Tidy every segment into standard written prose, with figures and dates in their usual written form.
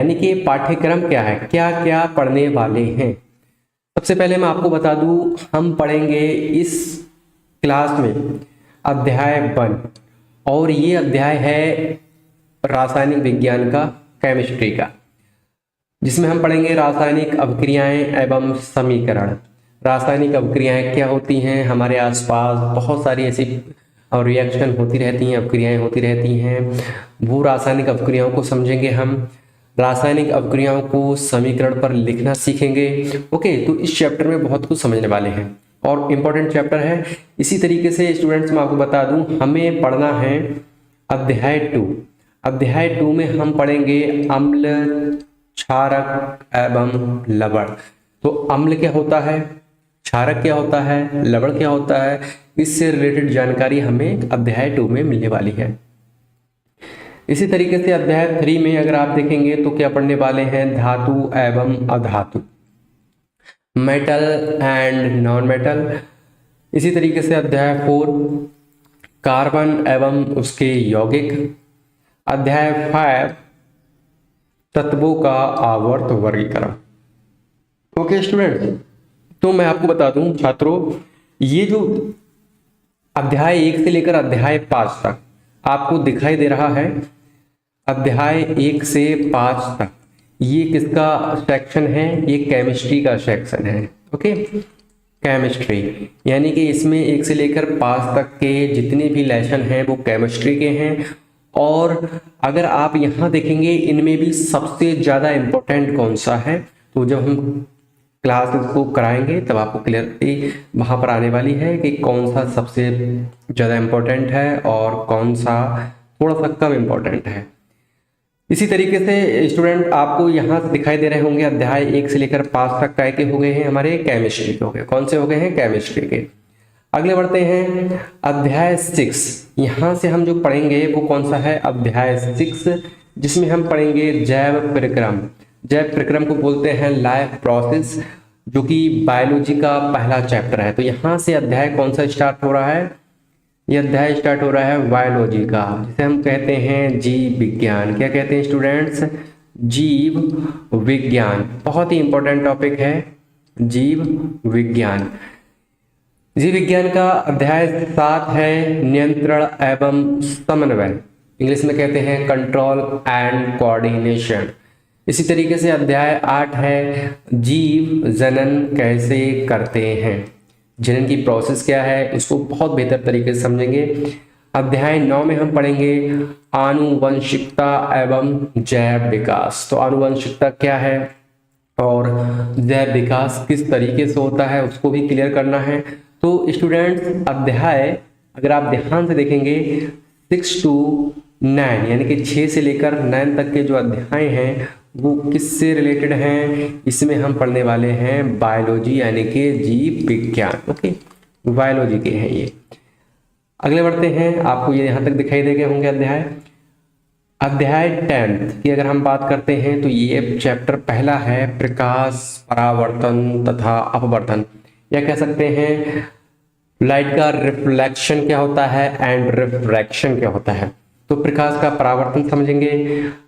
यानी कि पाठ्यक्रम क्या है, क्या क्या पढ़ने वाले हैं। सबसे पहले मैं आपको बता दूं, हम पढ़ेंगे इस क्लास में अध्याय 1, और ये अध्याय है रासायनिक विज्ञान का, केमिस्ट्री का, जिसमें हम पढ़ेंगे रासायनिक अभिक्रियाएं एवं समीकरण। रासायनिक अभिक्रियाएं क्या होती हैं, हमारे आसपास बहुत सारी ऐसी रिएक्शन होती रहती हैं, अभिक्रियाएं होती रहती हैं, वो रासायनिक अभिक्रियाओं को समझेंगे हम। रासायनिक अभिक्रियाओं को समीकरण पर लिखना सीखेंगे। ओके, तो इस चैप्टर में बहुत कुछ समझने वाले हैं और इम्पोर्टेंट चैप्टर है। इसी तरीके से स्टूडेंट्स मैं आपको बता दूं, हमें पढ़ना है अध्याय 2। अध्याय 2 में हम पढ़ेंगे अम्ल, क्षारक एवं लवण। तो अम्ल क्या होता है, क्षारक क्या होता है, लवण क्या होता है, इससे रिलेटेड जानकारी हमें अध्याय 2 में मिलने वाली है। इसी तरीके से अध्याय 3 में अगर आप देखेंगे तो क्या पढ़ने वाले हैं, धातु एवं अधातु, मेटल एंड नॉन मेटल। इसी तरीके से अध्याय 4 कार्बन एवं उसके यौगिक। अध्याय 5 तत्वों का आवर्त वर्गीकरण। ओके स्टूडेंट, तो मैं आपको बता दूं छात्रों, ये जो अध्याय 1 से लेकर अध्याय 5 तक आपको दिखाई दे रहा है, अध्याय 1 से 5 तक ये किसका सेक्शन है, ये केमिस्ट्री का सेक्शन है। ओके, केमिस्ट्री, यानी कि इसमें 1 से लेकर 5 तक के जितने भी लेसन हैं वो केमिस्ट्री के हैं। और अगर आप यहाँ देखेंगे, इनमें भी सबसे ज़्यादा इम्पोर्टेंट कौन सा है, तो जब हम क्लास को कराएंगे तब आपको क्लियरली वहाँ पर आने वाली है कि कौन सा सबसे ज़्यादा इम्पोर्टेंट है और कौन सा थोड़ा सा कम इम्पोर्टेंट है। इसी तरीके से स्टूडेंट आपको यहाँ दिखाई दे रहे होंगे, अध्याय 1 से लेकर 5 तक काय के हो गए हैं, हमारे केमिस्ट्री के हो गए। कौन से हो गए हैं, केमिस्ट्री के। अगले बढ़ते हैं अध्याय 6। यहाँ से हम जो पढ़ेंगे वो कौन सा है, अध्याय 6, जिसमें हम पढ़ेंगे जैव प्रक्रम। जैव प्रक्रम को बोलते हैं लाइफ प्रोसेस, जो कि बायोलॉजी का पहला चैप्टर है। तो यहाँ से अध्याय कौन सा स्टार्ट हो रहा है, ये अध्याय स्टार्ट हो रहा है बायोलॉजी का, जिसे हम कहते हैं जीव विज्ञान। क्या कहते हैं स्टूडेंट्स, जीव विज्ञान। बहुत ही इंपॉर्टेंट टॉपिक है जीव विज्ञान। जीव विज्ञान का अध्याय 7 है नियंत्रण एवं समन्वय, इंग्लिश में कहते हैं कंट्रोल एंड कोऑर्डिनेशन। इसी तरीके से अध्याय 8 है जीव जनन कैसे करते हैं, जनन की प्रोसेस क्या है, इसको बहुत बेहतर तरीके से समझेंगे। अध्याय 9 में हम पढ़ेंगे आनुवंशिकता एवं जैव विकास। तो आनुवंशिकता क्या है और जैव विकास किस तरीके से होता है, उसको भी क्लियर करना है। तो स्टूडेंट्स अध्याय अगर आप ध्यान से देखेंगे 6 to 9, यानी कि 6 से लेकर 9 तक के जो अध्याय हैं वो किससे रिलेटेड हैं, इसमें हम पढ़ने वाले हैं बायोलॉजी, यानी कि जीव विज्ञान। ओके, बायोलॉजी के हैं ये। अगले बढ़ते हैं, आपको ये यहाँ तक दिखाई दे गए होंगे अध्याय। अध्याय 10 की अगर हम बात करते हैं तो ये चैप्टर पहला है प्रकाश, परावर्तन तथा अपवर्तन, या कह सकते हैं लाइट का रिफ्लेक्शन क्या होता है एंड रिफ्रैक्शन क्या होता है। तो प्रकाश का परावर्तन समझेंगे।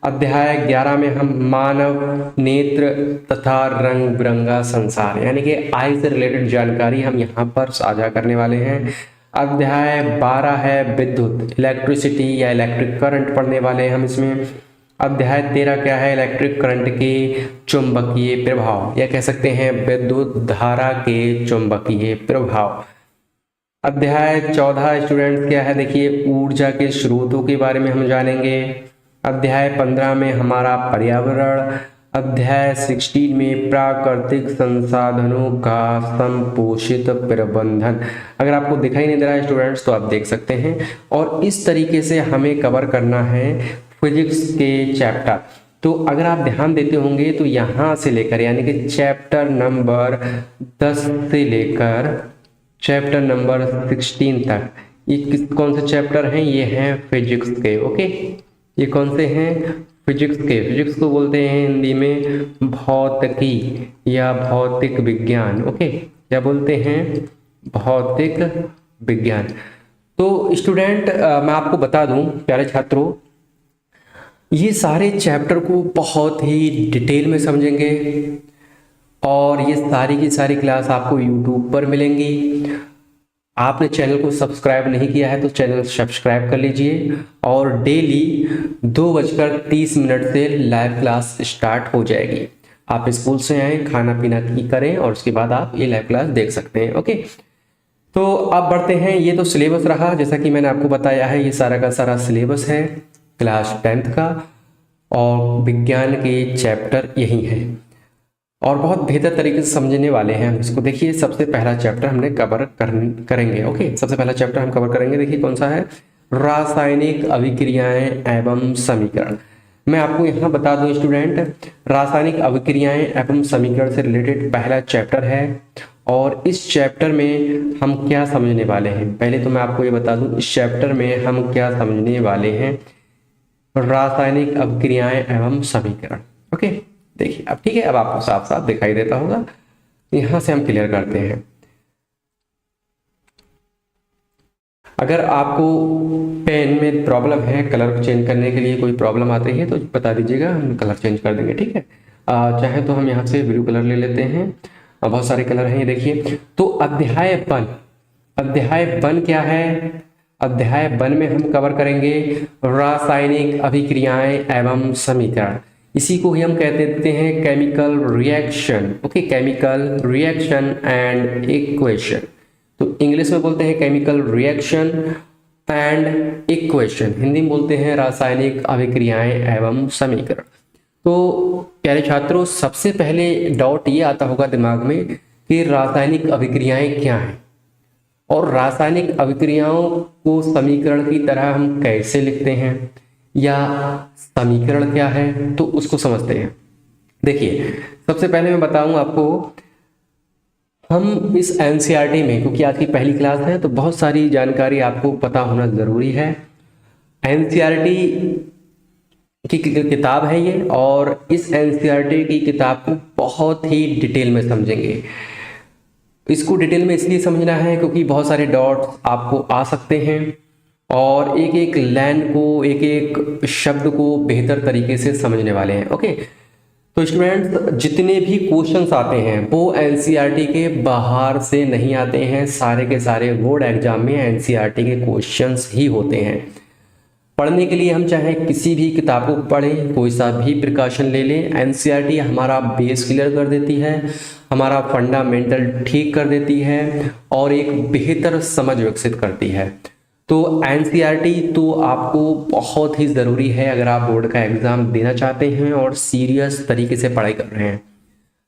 अध्याय 11 में हम मानव नेत्र तथा रंग बिरंगा संसार, यानी कि आई से रिलेटेड जानकारी हम यहाँ पर साझा करने वाले हैं। अध्याय 12 है विद्युत, इलेक्ट्रिसिटी या इलेक्ट्रिक करंट पढ़ने वाले हैं हम इसमें। अध्याय 13 क्या है, इलेक्ट्रिक करंट के चुंबकीय प्रभाव, या कह सकते हैं विद्युत धारा के चुंबकीय प्रभाव। अध्याय 14 स्टूडेंट्स क्या है, देखिए ऊर्जा के स्रोतों के बारे में हम जानेंगे। अध्याय 15 में हमारा पर्यावरण। अध्याय 16 में प्राकृतिक संसाधनों का संपोषित प्रबंधन। अगर आपको दिखाई नहीं दे रहा है स्टूडेंट्स तो आप देख सकते हैं। और इस तरीके से हमें कवर करना है फिजिक्स के चैप्टर। तो अगर आप ध्यान देते होंगे तो यहाँ से लेकर यानी कि चैप्टर नंबर 10 से लेकर चैप्टर नंबर 16 तक ये कौन से चैप्टर हैं, ये हैं फिजिक्स के। ओके, ये कौन से हैं, फिजिक्स के। फिजिक्स को बोलते हैं हिंदी में भौतिकी या भौतिक विज्ञान। ओके, क्या बोलते हैं, भौतिक विज्ञान। तो स्टूडेंट मैं आपको बता दूं प्यारे छात्रों, ये सारे चैप्टर को बहुत ही डिटेल में समझेंगे और ये सारी की सारी क्लास आपको यूट्यूब पर मिलेंगी। आपने चैनल को सब्सक्राइब नहीं किया है तो चैनल सब्सक्राइब कर लीजिए और डेली 2:30 से लाइव क्लास स्टार्ट हो जाएगी। आप स्कूल से आए, खाना पीना की करें और उसके बाद आप ये लाइव क्लास देख सकते हैं। ओके, तो अब बढ़ते हैं। ये तो सिलेबस रहा, जैसा कि मैंने आपको बताया है, ये सारा का सारा सिलेबस है क्लास 10th का और विज्ञान के चैप्टर यही हैं और बहुत बेहतर तरीके से समझने वाले हैं हम इसको। देखिए, सबसे पहला चैप्टर हमने कवर करेंगे। ओके, सबसे पहला चैप्टर हम कवर करेंगे। देखिए कौन सा है, रासायनिक अभिक्रियाएं एवं समीकरण। मैं आपको यहाँ बता दूं स्टूडेंट, रासायनिक अभिक्रियाएं एवं समीकरण से रिलेटेड पहला चैप्टर है और इस चैप्टर में हम क्या समझने वाले हैं। पहले तो मैं आपको ये बता दूं इस चैप्टर में हम क्या समझने वाले हैं, रासायनिक अभिक्रियाएं एवं समीकरण। ओके, देखिए अब ठीक है, अब आपको साफ साफ दिखाई देता होगा। यहां से हम क्लियर करते हैं। अगर आपको पेन में प्रॉब्लम है, कलर चेंज करने के लिए कोई प्रॉब्लम आती है तो बता दीजिएगा, हम कलर चेंज कर देंगे। ठीक है, चाहे तो हम यहाँ से ब्लू कलर ले लेते हैं। बहुत सारे कलर हैं ये देखिए। तो अध्याय वन क्या है, अध्याय 1 में हम कवर करेंगे रासायनिक अभिक्रियाएं एवं समीकरण। इसी को ही हम कह देते हैं chemical reaction. Okay, chemical reaction and equation. तो इंग्लिश में बोलते हैं chemical reaction and equation, Hindi में बोलते हैं रासायनिक अभिक्रियाएं एवं समीकरण। तो प्यारे छात्रों, सबसे पहले डाउट ये आता होगा दिमाग में कि रासायनिक अभिक्रियाएं क्या हैं और रासायनिक अभिक्रियाओं को समीकरण की तरह हम कैसे लिखते हैं या समीकरण क्या है, तो उसको समझते हैं। देखिए, सबसे पहले मैं बताऊं आपको, हम इस एनसीईआरटी में, क्योंकि आज की पहली क्लास है तो बहुत सारी जानकारी आपको पता होना जरूरी है। एनसीईआरटी की किताब है ये और इस एनसीईआरटी की किताब को बहुत ही डिटेल में समझेंगे। इसको डिटेल में इसलिए समझना है क्योंकि बहुत सारे डॉट्स आपको आ सकते हैं और एक एक लाइन को, एक एक शब्द को बेहतर तरीके से समझने वाले हैं। ओके, तो स्टूडेंट्स, जितने भी क्वेश्चंस आते हैं वो एनसीईआरटी के बाहर से नहीं आते हैं, सारे के सारे बोर्ड एग्जाम में एनसीईआरटी के क्वेश्चंस ही होते हैं। पढ़ने के लिए हम चाहे किसी भी किताब को पढ़ें, कोई सा भी प्रिकॉशन ले लें, एनसीईआरटी हमारा बेस क्लियर कर देती है, हमारा फंडामेंटल ठीक कर देती है और एक बेहतर समझ विकसित करती है। तो एनसीईआरटी तो आपको बहुत ही ज़रूरी है अगर आप बोर्ड का एग्ज़ाम देना चाहते हैं और सीरियस तरीके से पढ़ाई कर रहे हैं।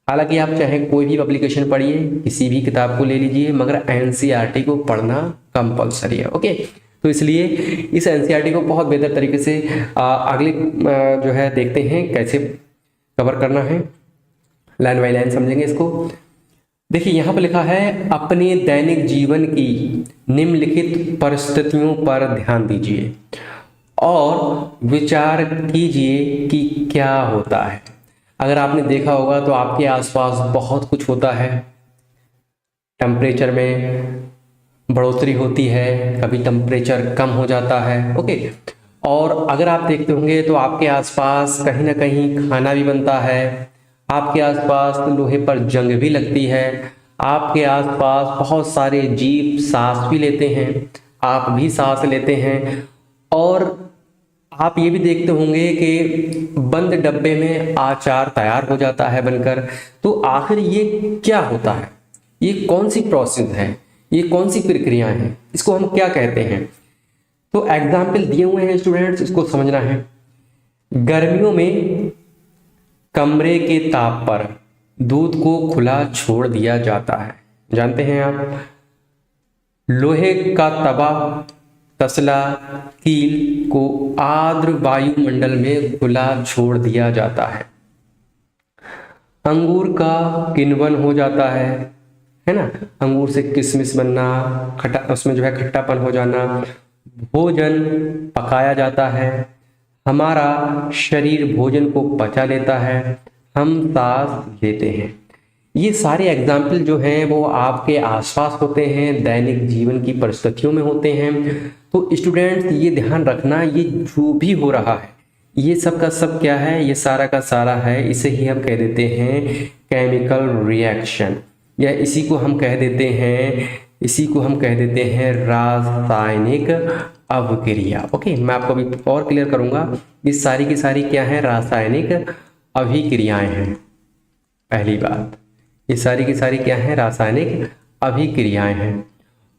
हालांकि आप चाहे कोई भी पब्लिकेशन पढ़िए, किसी भी किताब को ले लीजिए, मगर एनसीईआरटी को पढ़ना कंपलसरी है। ओके, तो इसलिए इस एनसीईआरटी को बहुत बेहतर तरीके से अगले जो है देखते हैं कैसे कवर करना है, लाइन बाई लाइन समझेंगे इसको। देखिए यहाँ पर लिखा है, अपने दैनिक जीवन की निम्नलिखित परिस्थितियों पर ध्यान दीजिए और विचार कीजिए कि क्या होता है। अगर आपने देखा होगा तो आपके आसपास बहुत कुछ होता है। टेम्परेचर में बढ़ोतरी होती है, कभी टेम्परेचर कम हो जाता है। ओके, और अगर आप देखते होंगे तो आपके आसपास कहीं ना कहीं खाना भी बनता है, आपके आसपास लोहे पर जंग भी लगती है, आपके आसपास बहुत सारे जीव सांस भी लेते हैं, आप भी सांस लेते हैं और आप ये भी देखते होंगे कि बंद डब्बे में अचार तैयार हो जाता है बनकर। तो आखिर ये क्या होता है, ये कौन सी प्रोसेस है, ये कौन सी प्रक्रियाएं हैं, इसको हम क्या कहते हैं। तो एग्जाम्पल दिए हुए हैं स्टूडेंट्स, इसको समझना है। गर्मियों में कमरे के ताप पर दूध को खुला छोड़ दिया जाता है, जानते हैं आप। लोहे का तवा, तसला, कील को आर्द्र वायुमंडल में खुला छोड़ दिया जाता है। अंगूर का किण्वन हो जाता है ना, अंगूर से किशमिश बनना, खट्टा, उसमें जो है खट्टापन हो जाना। भोजन पकाया जाता है, हमारा शरीर भोजन को पचा लेता है, हम सांस लेते हैं। ये सारे एग्जाम्पल जो हैं वो आपके आसपास होते हैं, दैनिक जीवन की परिस्थितियों में होते हैं। तो स्टूडेंट्स ये ध्यान रखना, ये जो भी हो रहा है ये सब का सब क्या है, ये सारा का सारा है, इसे ही हम कह देते हैं केमिकल रिएक्शन, या इसी को हम कह देते हैं रासायनिक अभिक्रिया। ओके, मैं आपको अभी और क्लियर करूंगा। ये सारी की सारी क्या है, रासायनिक अभिक्रियाएं हैं। पहली बात, ये सारी की सारी क्या है, रासायनिक अभिक्रियाएं हैं,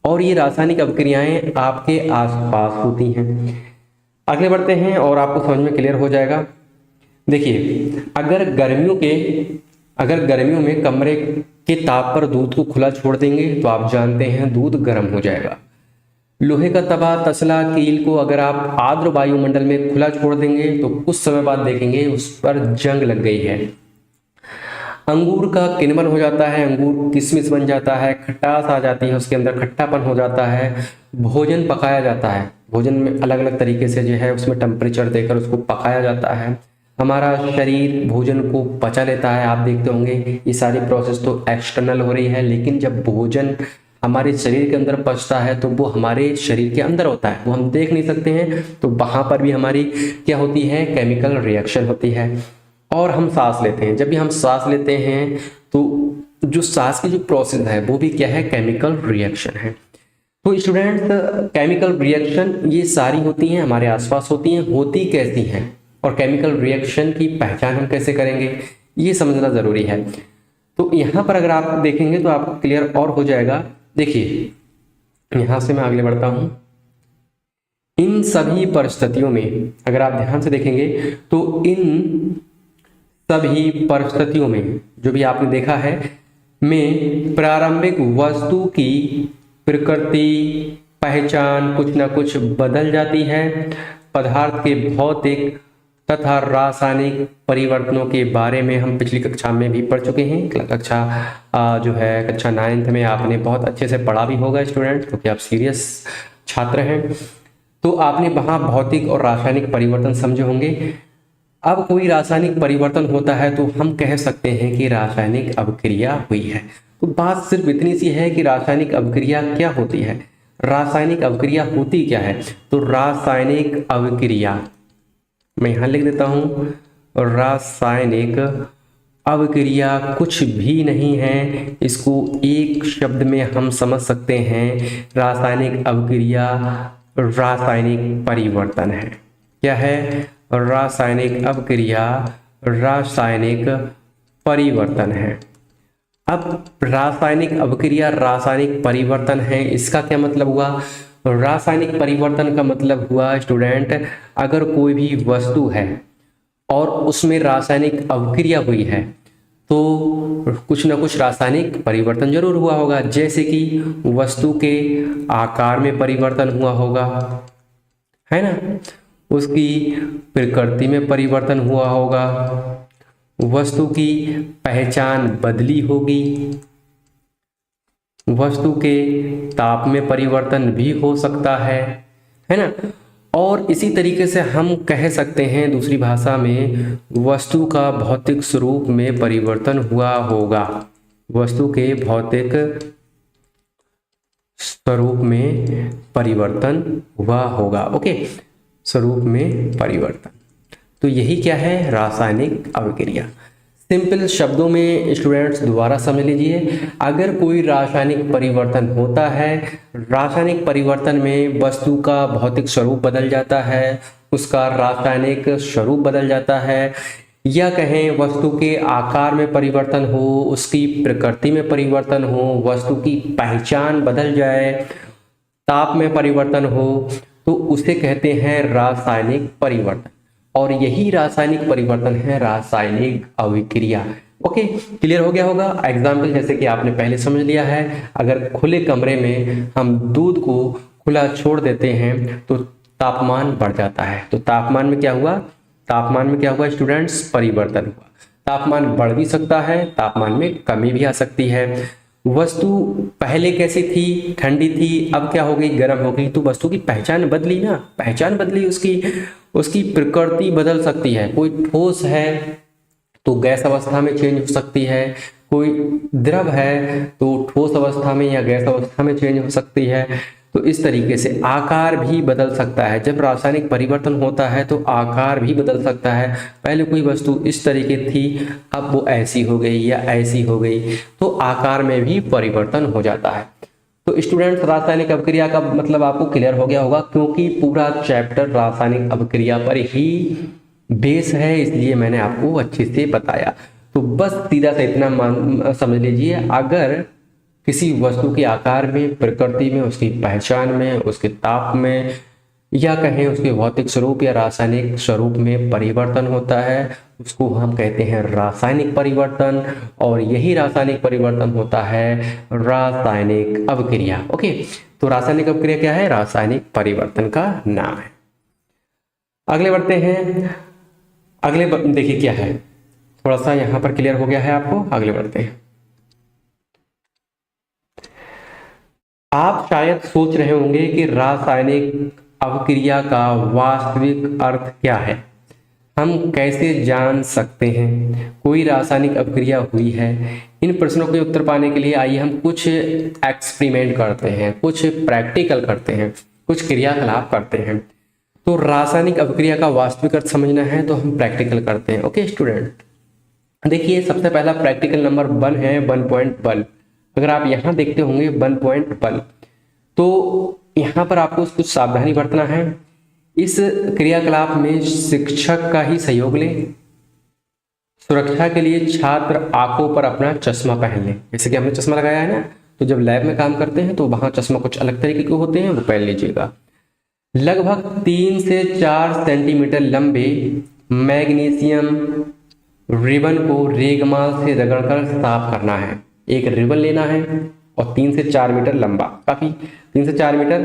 और ये रासायनिक अभिक्रियाएं आपके आसपास होती हैं। आगे बढ़ते हैं और आपको समझ में क्लियर हो जाएगा। देखिए, अगर गर्मियों में कमरे के ताप पर दूध को खुला छोड़ देंगे तो आप जानते हैं दूध गर्म हो जाएगा। लोहे का तवा, तसला, कील को अगर आप आर्द्र वायुमंडल में खुला छोड़ देंगे तो कुछ समय बाद देखेंगे उस पर जंग लग गई है। अंगूर का किण्वन हो जाता है, अंगूर किशमिश बन जाता है, खटास आ जाती है, उसके अंदर खट्टापन हो जाता है। भोजन पकाया जाता है, भोजन में अलग अलग तरीके से जो है उसमें टेम्परेचर देकर उसको पकाया जाता है। हमारा शरीर भोजन को पचा लेता है। आप देखते होंगे ये सारी प्रोसेस तो एक्सटर्नल हो रही है, लेकिन जब भोजन हमारे शरीर के अंदर पचता है तो वो हमारे शरीर के अंदर होता है, वो हम देख नहीं सकते हैं। तो वहां पर भी हमारी क्या होती है, केमिकल रिएक्शन होती है। और हम सांस लेते हैं, जब भी हम सांस लेते हैं तो जो सांस की जो प्रोसेस है वो भी क्या है, केमिकल रिएक्शन है। तो स्टूडेंट्स, केमिकल रिएक्शन ये सारी होती हैं, हमारे आसपास होती हैं, होती कैसी हैं और केमिकल रिएक्शन की पहचान हम कैसे करेंगे, ये समझना जरूरी है। तो यहाँ पर अगर आप देखेंगे तो आपको क्लियर और हो जाएगा। देखिए, यहाँ से मैं आगे बढ़ता हूँ। इन सभी परिस्थितियों में अगर आप ध्यान से देखेंगे तो इन सभी परिस्थितियों में जो भी आपने देखा है में प्रारंभिक वस्तु की प्रकृति, पहचान कुछ ना कुछ बदल जाती है। पदार्थ के भौतिक तथा रासायनिक परिवर्तनों के बारे में हम पिछली कक्षा में भी पढ़ चुके हैं। कक्षा 9th में आपने बहुत अच्छे से पढ़ा भी होगा स्टूडेंट, क्योंकि आप सीरियस छात्र हैं। तो आपने वहाँ भौतिक और रासायनिक परिवर्तन समझे होंगे। अब कोई रासायनिक परिवर्तन होता है तो हम कह सकते हैं कि रासायनिक अभिक्रिया हुई है। तो बात सिर्फ इतनी सी है कि रासायनिक अभिक्रिया क्या होती है, रासायनिक अभिक्रिया होती क्या है। तो रासायनिक अभिक्रिया मैं यहाँ लिख देता हूँ, रासायनिक अभिक्रिया कुछ भी नहीं है, इसको एक शब्द में हम समझ सकते हैं, रासायनिक अभिक्रिया रासायनिक परिवर्तन है। क्या है, रासायनिक अभिक्रिया रासायनिक परिवर्तन है। अब रासायनिक अभिक्रिया रासायनिक परिवर्तन है, इसका क्या मतलब हुआ। रासायनिक परिवर्तन का मतलब हुआ स्टूडेंट, अगर कोई भी वस्तु है और उसमें रासायनिक अभिक्रिया हुई है तो कुछ ना कुछ रासायनिक परिवर्तन जरूर हुआ होगा। जैसे कि वस्तु के आकार में परिवर्तन हुआ होगा, है ना, उसकी प्रकृति में परिवर्तन हुआ होगा, वस्तु की पहचान बदली होगी, वस्तु के ताप में परिवर्तन भी हो सकता है ना। और इसी तरीके से हम कह सकते हैं दूसरी भाषा में, वस्तु का भौतिक स्वरूप में परिवर्तन हुआ होगा, वस्तु के भौतिक स्वरूप में परिवर्तन हुआ होगा। ओके, स्वरूप में परिवर्तन, तो यही क्या है, रासायनिक अभिक्रिया। सिंपल शब्दों में स्टूडेंट्स दोबारा समझ लीजिए, अगर कोई रासायनिक परिवर्तन होता है, रासायनिक परिवर्तन में वस्तु का भौतिक स्वरूप बदल जाता है, उसका रासायनिक स्वरूप बदल जाता है, या कहें वस्तु के आकार में परिवर्तन हो, उसकी प्रकृति में परिवर्तन हो, वस्तु की पहचान बदल जाए, ताप में परिवर्तन हो, तो उसे कहते हैं रासायनिक परिवर्तन। और यही रासायनिक परिवर्तन है रासायनिक अभिक्रिया। ओके, क्लियर हो गया होगा। एग्जाम्पल जैसे कि आपने पहले समझ लिया है, अगर खुले कमरे में हम दूध को खुला छोड़ देते हैं तो तापमान बढ़ जाता है। तो तापमान में क्या हुआ, तापमान में क्या हुआ स्टूडेंट्स, परिवर्तन हुआ। तापमान बढ़ भी सकता है, तापमान में कमी भी आ सकती है। वस्तु पहले कैसी थी, ठंडी थी, अब क्या हो गई, गर्म हो गई, तो वस्तु की पहचान बदली ना, पहचान बदली, उसकी प्रकृति बदल सकती है। कोई ठोस है तो गैस अवस्था में चेंज हो सकती है, कोई द्रव है तो ठोस अवस्था में या गैस अवस्था में चेंज हो सकती है। तो इस तरीके से आकार भी बदल सकता है। जब रासायनिक परिवर्तन होता है तो आकार भी बदल सकता है। पहले कोई वस्तु इस तरीके थी, अब वो ऐसी हो गई या ऐसी हो गई, तो आकार में भी परिवर्तन हो जाता है। तो स्टूडेंट्स, रासायनिक अभिक्रिया का मतलब आपको क्लियर हो गया होगा, क्योंकि पूरा चैप्टर रासायनिक अभिक्रिया पर ही बेस है, इसलिए मैंने आपको अच्छे से बताया। तो बस सीधा सा इतना समझ लीजिए, अगर किसी वस्तु के आकार में, प्रकृति में, उसकी पहचान में, उसके ताप में, या कहें उसके भौतिक स्वरूप या रासायनिक स्वरूप में परिवर्तन होता है, उसको हम कहते हैं रासायनिक परिवर्तन। और यही रासायनिक परिवर्तन होता है रासायनिक अभिक्रिया। ओके, तो रासायनिक अभिक्रिया क्या है? रासायनिक परिवर्तन का नाम है। अगले बढ़ते हैं। अगले देखिए क्या है, थोड़ा सा यहां पर क्लियर हो गया है आपको। आगे बढ़ते हैं। आप शायद सोच रहे होंगे कि रासायनिक अभिक्रिया का वास्तविक अर्थ क्या है, हम कैसे जान सकते हैं कोई रासायनिक अभिक्रिया हुई है। इन प्रश्नों के उत्तर पाने के लिए आइए हम कुछ एक्सपेरिमेंट करते हैं, कुछ प्रैक्टिकल करते हैं, कुछ क्रियाकलाप करते हैं। तो रासायनिक अभिक्रिया का वास्तविक अर्थ समझना है तो हम प्रैक्टिकल करते हैं। ओके स्टूडेंट, देखिए सबसे पहला प्रैक्टिकल नंबर 1 है 1.1। अगर आप यहाँ देखते होंगे 1.1, तो यहाँ पर आपको कुछ सावधानी बरतना है। इस क्रियाकलाप में शिक्षक का ही सहयोग लें। सुरक्षा के लिए छात्र आंखों पर अपना चश्मा पहन लें। जैसे कि हमने चश्मा लगाया है ना, तो जब लैब में काम करते हैं तो वहां चश्मा कुछ अलग तरीके के होते हैं, वो पहन लीजिएगा। लगभग 3 से 4 सेंटीमीटर लंबे मैग्नीशियम रिबन को रेगमाल से रगड़कर साफ करना है। एक रिबन लेना है और 3 से 4 मीटर लंबा, काफी 3 से 4 मीटर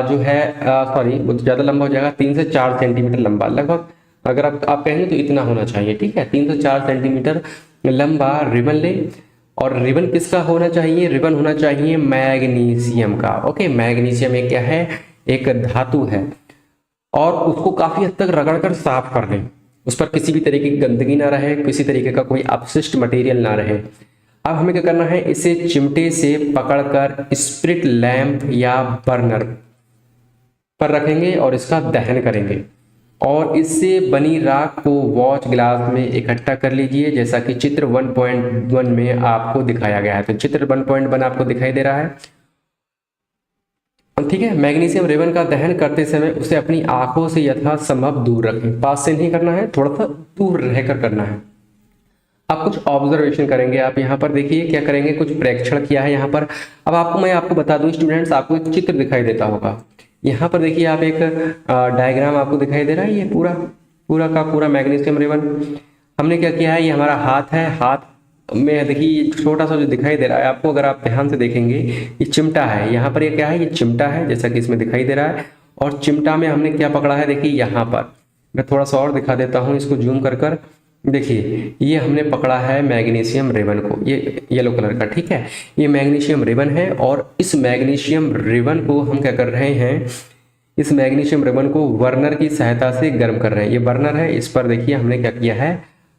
जो है सॉरी वो ज़्यादा लंबा हो जाएगा, 3 से 4 सेंटीमीटर लंबा लगभग, अगर आप कहेंगे तो इतना होना चाहिए। ठीक है, 3 से 4 सेंटीमीटर लंबा रिबन लें। और रिबन किसका होना चाहिए? रिबन होना चाहिए मैग्नीशियम का। ओके, मैग्नीशियम एक क्या है? एक धातु है। और उसको काफी हद तक रगड़कर साफ कर लें, उस पर किसी भी तरीके की गंदगी ना रहे, किसी तरीके का कोई अपशिष्ट मटेरियल ना रहे। अब हमें क्या करना है, इसे चिमटे से पकड़कर स्पिरिट लैंप या बर्नर पर रखेंगे और इसका दहन करेंगे। और इससे बनी राख को वॉच ग्लास में इकट्ठा कर लीजिए, जैसा कि चित्र 1.1 में आपको दिखाया गया है। तो चित्र 1.1 आपको दिखाई दे रहा है, ठीक है। मैग्नीशियम रिबन का दहन करते समय उसे अपनी आंखों से यथासंभव दूर रखें। पास से नहीं करना है, थोड़ा सा दूर रहकर करना है। आप कुछ ऑब्जर्वेशन करेंगे। आप यहाँ पर देखिए क्या करेंगे, कुछ प्रेक्षण किया है यहाँ पर। अब मैं आपको बता दूं स्टूडेंट्स, आपको एक चित्र दिखाई देता होगा। यहाँ पर देखिए आप एक डायग्राम आपको दिखाई दे रहा है। ये पूरा का पूरा मैग्नीशियम रिबन हमने क्या किया है, ये हमारा हाथ है। हाथ में देखिए छोटा सा जो दिखाई दे रहा है आपको, अगर आप ध्यान से देखेंगे ये चिमटा है। यहाँ पर ये क्या है, ये चिमटा है, जैसा कि इसमें दिखाई दे रहा है। और चिमटा में हमने क्या पकड़ा है, देखिए यहाँ पर मैं थोड़ा सा और दिखा देता हूँ इसको जूम कर देखिए, ये हमने पकड़ा है मैग्नीशियम रिबन को, ये येलो कलर का। ठीक है, ये मैग्नीशियम रिबन है। और इस मैग्नीशियम रिबन को हम क्या कर रहे हैं, इस मैग्नीशियम रिबन को बर्नर की सहायता से गर्म कर रहे हैं। ये बर्नर है, इस पर देखिए हमने क्या किया है,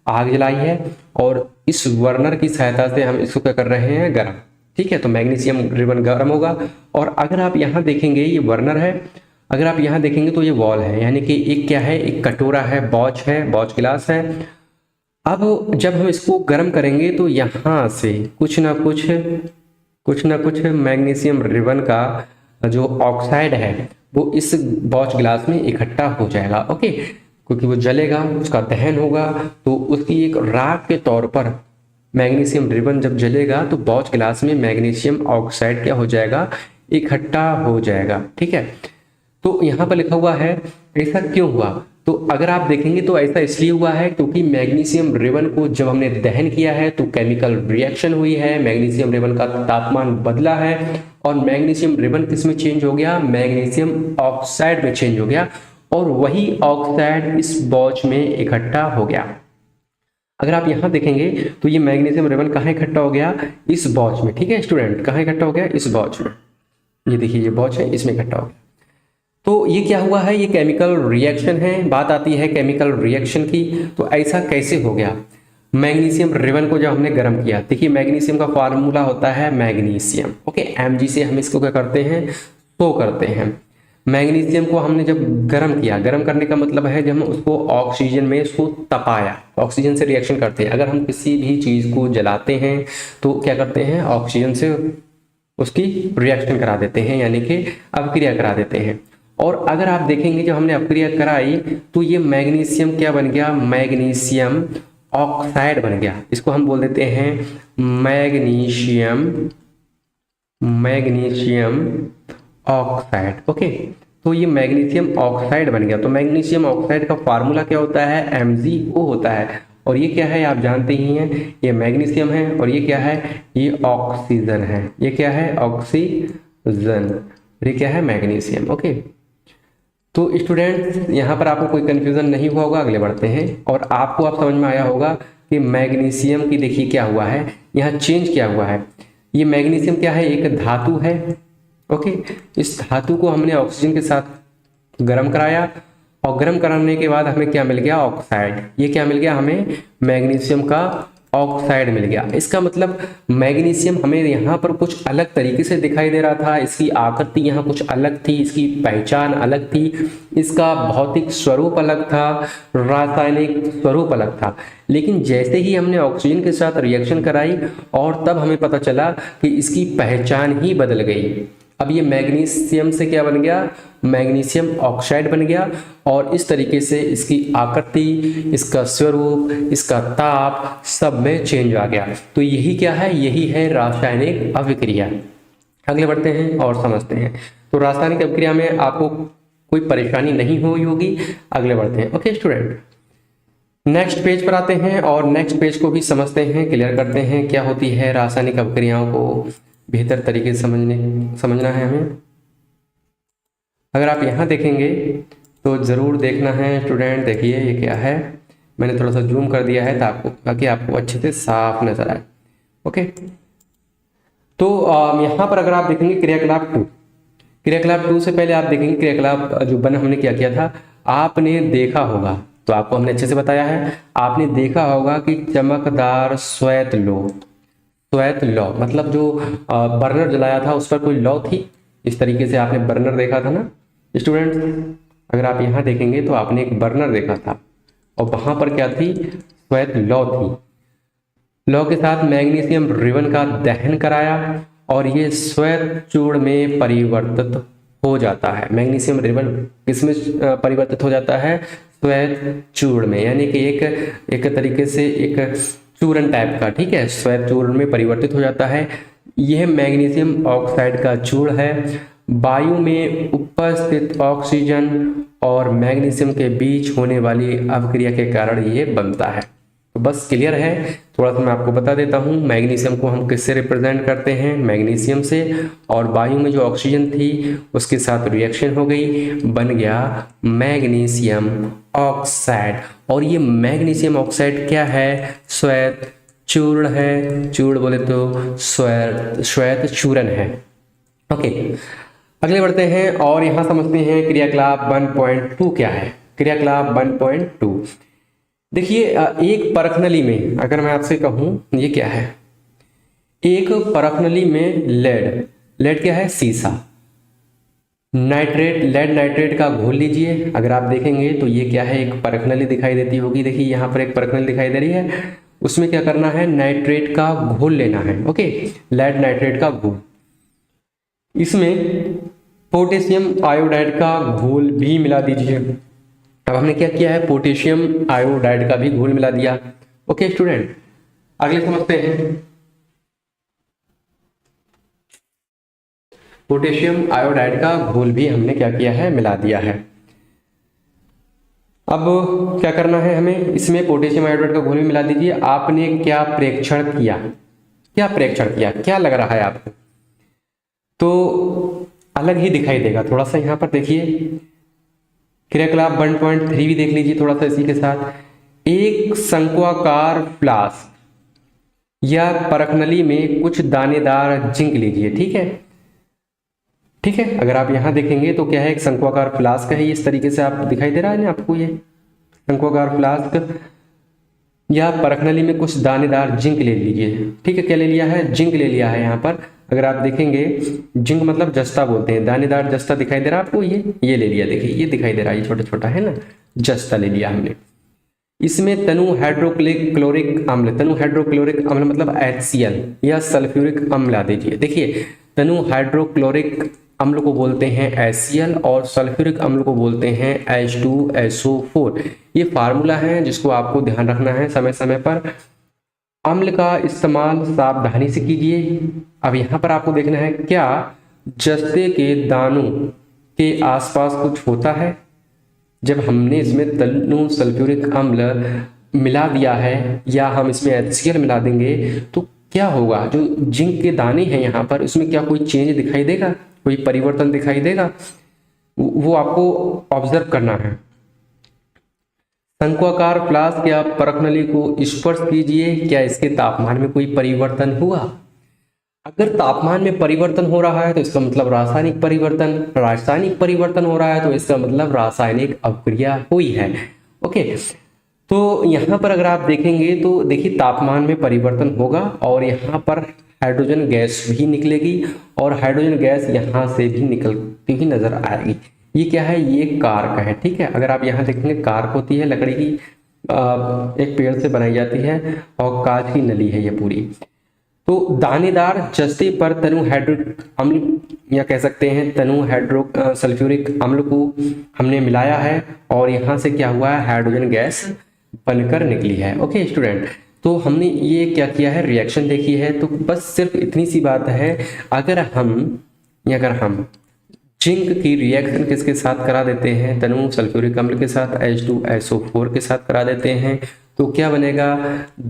आग जलाई है और इस बर्नर की सहायता से हम इसको क्या कर रहे हैं, गर्म। ठीक है, तो मैग्नीशियम रिबन गर्म होगा। और अगर आप यहाँ देखेंगे, ये बर्नर है, अगर आप यहाँ देखेंगे तो ये वॉल है, यानी कि एक क्या है, एक कटोरा है, बॉच है, बॉच गिलास है। अब जब हम इसको गर्म करेंगे तो यहाँ से कुछ ना कुछ मैग्नीशियम रिबन का जो ऑक्साइड है वो इस बॉच गिलास में इकट्ठा हो जाएगा। ओके, क्योंकि वो जलेगा, उसका दहन होगा, तो उसकी एक राख के तौर पर मैग्नीशियम रिबन जब जलेगा तो बॉच गिलास में मैग्नीशियम ऑक्साइड क्या हो जाएगा, इकट्ठा हो जाएगा। ठीक है, तो यहाँ पर लिखा हुआ है ऐसा क्यों हुआ, तो अगर आप देखेंगे तो ऐसा इसलिए हुआ है क्योंकि मैग्नीशियम रिबन को जब हमने दहन किया है तो केमिकल रिएक्शन हुई है, मैग्नीशियम रिबन का तापमान बदला है और मैग्नीशियम रिबन किस में चेंज हो गया, मैग्नीशियम ऑक्साइड में चेंज हो गया। और वही ऑक्साइड इस बॉच में इकट्ठा हो गया। अगर आप यहाँ देखेंगे तो ये मैग्नीशियम रिबन कहाँ इकट्ठा हो गया, इस बॉच में। ठीक है स्टूडेंट, कहाँ इकट्ठा हो गया, इस बॉच में। ये देखिए ये बॉच है, इसमें इकट्ठा हो गया। तो ये क्या हुआ है, ये केमिकल रिएक्शन है। बात आती है केमिकल रिएक्शन की, तो ऐसा कैसे हो गया। मैग्नीशियम रिबन को जब हमने गर्म किया, देखिए मैग्नीशियम का फार्मूला होता है मैग्नीशियम, ओके, Mg से हम इसको क्या करते हैं, शो करते हैं। मैग्नीशियम को हमने जब गर्म किया, गर्म करने का मतलब है जब हम उसको ऑक्सीजन में उसको तपाया, ऑक्सीजन से रिएक्शन करते हैं। अगर हम किसी भी चीज़ को जलाते हैं तो क्या करते हैं, ऑक्सीजन से उसकी रिएक्शन करा देते हैं, यानी कि अपक्रिया करा देते हैं। और अगर आप देखेंगे जब हमने अपक्रिया कराई तो ये मैग्नीशियम क्या बन गया, मैग्नीशियम ऑक्साइड बन गया। इसको हम बोल देते हैं मैग्नीशियम ऑक्साइड। ओके, तो ये मैग्नीशियम ऑक्साइड बन गया। तो मैग्नीशियम ऑक्साइड का फार्मूला क्या होता है, MgO होता है। और ये क्या है आप जानते ही हैं, ये मैग्नीशियम है और ये क्या है, ये ऑक्सीजन है। ये क्या है, ऑक्सीजन, ये क्या है, मैग्नीशियम। ओके, तो स्टूडेंट्स यहाँ पर आपको कोई कंफ्यूजन नहीं हुआ होगा। अगले बढ़ते हैं और आपको आप समझ में आया होगा कि मैग्नीशियम की देखिए क्या हुआ है, यहाँ चेंज क्या हुआ है। ये मैग्नीशियम क्या है, एक धातु है। ओके, इस धातु को हमने ऑक्सीजन के साथ गर्म कराया और गर्म कराने के बाद हमें क्या मिल गया, ऑक्साइड। ये क्या मिल गया हमें, मैग्नीशियम का ऑक्साइड मिल गया। इसका मतलब मैग्नीशियम हमें यहाँ पर कुछ अलग तरीके से दिखाई दे रहा था, इसकी आकृति यहाँ कुछ अलग थी, इसकी पहचान अलग थी, इसका भौतिक स्वरूप अलग था, रासायनिक स्वरूप अलग था। लेकिन जैसे ही हमने ऑक्सीजन के साथ रिएक्शन कराई और तब हमें पता चला कि इसकी पहचान ही बदल गई। अब ये मैग्नीशियम से क्या बन गया, मैग्नीशियम ऑक्साइड बन गया। और इस तरीके से इसकी आकृति, इसका स्वरूप, इसका ताप सब में चेंज आ गया। तो यही क्या है, यही है रासायनिक अभिक्रिया। अगले बढ़ते हैं और समझते हैं। तो रासायनिक अभिक्रिया में आपको कोई परेशानी नहीं हुई होगी। अगले बढ़ते हैं। ओके स्टूडेंट, नेक्स्ट पेज पर आते हैं और नेक्स्ट पेज को भी समझते हैं, क्लियर करते हैं क्या होती है रासायनिक अभिक्रियाओं को बेहतर तरीके से समझना है हमें। अगर आप यहाँ देखेंगे तो ज़रूर देखना है स्टूडेंट। देखिए ये क्या है, मैंने थोड़ा सा जूम कर दिया है ताकि आपको अच्छे से साफ नजर आए। ओके, तो यहाँ पर अगर आप देखेंगे क्रियाकलाप 2, क्रियाकलाप 2 से पहले आप देखेंगे क्रियाकलाप जो 1 हमने क्या किया था, आपने देखा होगा, तो आपको हमने अच्छे से बताया है, आपने देखा होगा कि चमकदार श्वेत लौ मतलब जो बर्नर जलाया था उस पर कोई लौ थी। इस तरीके से आपने बर्नर देखा था ना स्टूडेंट्स। अगर आप यहाँ देखेंगे तो आपने एक बर्नर देखा था और वहां पर क्या थी, श्वेत लौ थी। लौ के साथ मैग्नीशियम रिबन का दहन कराया और ये श्वेत चूर्ण में परिवर्तित हो जाता है। मैग्नीशियम रिबन किसमें परिवर्तित हो जाता है, श्वेत चूर्ण में, यानी कि एक तरीके से एक चूर्ण टाइप का, ठीक है, श्वेत चूर्ण में परिवर्तित हो जाता है। यह मैग्नीशियम ऑक्साइड का चूर्ण है। वायु में उपस्थित ऑक्सीजन और मैग्नीशियम के बीच होने वाली अभिक्रिया के कारण ये बनता है। तो बस क्लियर है। थोड़ा सा मैं आपको बता देता हूँ, मैग्नीशियम को हम किससे रिप्रेजेंट करते हैं, मैग्नीशियम से। और वायु में जो ऑक्सीजन थी उसके साथ रिएक्शन हो गई, बन गया मैग्नीशियम ऑक्साइड। और ये मैग्नीशियम ऑक्साइड क्या है, श्वेत चूर्ण है। चूर्ण बोले तो श्वेत चूर्ण है। ओके, अगले बढ़ते हैं और यहाँ समझते हैं क्रियाकलाप 1.2 क्या है। क्रियाकलाप 1.2 देखिए, एक परखनली में अगर मैं आपसे कहूँ ये क्या है, एक परखनली में लेड क्या है, सीसा, लेड नाइट्रेट का घोल लीजिए। अगर आप देखेंगे तो ये क्या है, एक परखनली दिखाई देती होगी। देखिए यहाँ पर एक परखनली दिखाई दे रही है, उसमें क्या करना है, नाइट्रेट का घोल लेना है। ओके, लेड नाइट्रेट का घोल। इसमें पोटेशियम आयोडाइड का घोल भी मिला दीजिए। अब हमने क्या किया है, पोटेशियम आयोडाइड का भी घोल मिला दिया। ओके स्टूडेंट, अगले समझते हैं। पोटेशियम आयोडाइड का घोल भी हमने क्या किया है, मिला दिया है। अब क्या करना है हमें, इसमें पोटेशियम आयोडाइड का घोल भी मिला दीजिए। आपने क्या प्रेक्षण किया, क्या लग रहा है आपको, तो अलग ही दिखाई देगा थोड़ा सा। यहाँ पर देखिए क्रियाकलाप 1.3 भी देख लीजिए थोड़ा सा इसी के साथ। एक शंक्वाकार फ्लास्क या परखनली में कुछ दानेदार जिंक लीजिए। ठीक है, अगर आप यहाँ देखेंगे तो क्या है, एक शंक्वाकार फ्लास्क है। इस तरीके से आप दिखाई दे रहा है ना आपको, ये शंक्वाकार फ्लास्क या परखनली में कुछ दानेदार जिंक ले लीजिए। ठीक है, क्या ले लिया है, जिंक ले लिया है यहाँ पर। अगर आप देखेंगे जिंक मतलब जस्ता बोलते हैं, दानेदार जस्ता दिखाई दे रहा है आपको, ये ले लिया, देखिए ये दिखाई दे रहा है, ये छोटा छोटा है ना, जस्ता ले लिया हमने। इसमें तनु हाइड्रोक्लोरिक अम्ल, तनु हाइड्रोक्लोरिक अम्ल मतलब HCl या सल्फ्यूरिक अम्ल ला दीजिए। देखिए तनु हाइड्रोक्लोरिक अम्ल को बोलते हैं HCl और सल्फ्यूरिक अम्ल को बोलते हैं H2SO4। ये फार्मूला है जिसको आपको ध्यान रखना है समय समय पर। अम्ल का इस्तेमाल सावधानी से कीजिए। अब यहाँ पर आपको देखना है क्या जस्ते के दानों के आसपास कुछ होता है। जब हमने इसमें तनु सल्फ्यूरिक अम्ल मिला दिया है या हम इसमें HCl मिला देंगे तो क्या होगा, जो जिंक के दाने हैं यहाँ पर उसमें क्या कोई चेंज दिखाई देगा, कोई परिवर्तन दिखाई देगा, वो आपको ऑब्जर्व करना है। शंक्वाकार फ्लास्क या परख नली को स्पर्श कीजिए, क्या इसके तापमान में कोई परिवर्तन हुआ। अगर तापमान में परिवर्तन हो रहा है तो इसका मतलब रासायनिक परिवर्तन हो रहा है तो इसका मतलब रासायनिक अभिक्रिया हुई है। ओके, तो यहाँ पर अगर आप देखेंगे तो देखिए तापमान में परिवर्तन होगा और यहाँ पर हाइड्रोजन गैस भी निकलेगी और हाइड्रोजन गैस यहाँ से भी निकलती हुई नजर आएगी। ये क्या है, ये कार्क है, ठीक है। अगर आप यहाँ देखेंगे कार्क होती है लकड़ी की, एक पेड़ से बनाई जाती है और कांच की नली है ये पूरी। तो दानेदार जस्ते पर तनु हाइड्रोक्लोरिक अम्ल या कह सकते हैं तनु हाइड्रो सल्फ्यूरिक अम्ल को हमने मिलाया है और यहाँ से क्या हुआ है, हाइड्रोजन गैस बनकर निकली है। ओके स्टूडेंट, तो हमने ये क्या किया है, रिएक्शन देखी है। तो बस सिर्फ इतनी सी बात है, अगर हम जिंक की रिएक्शन किसके साथ करा देते हैं, तनु सल्फ्यूरिक अम्ल के साथ H2SO4 के साथ करा देते हैं तो क्या बनेगा,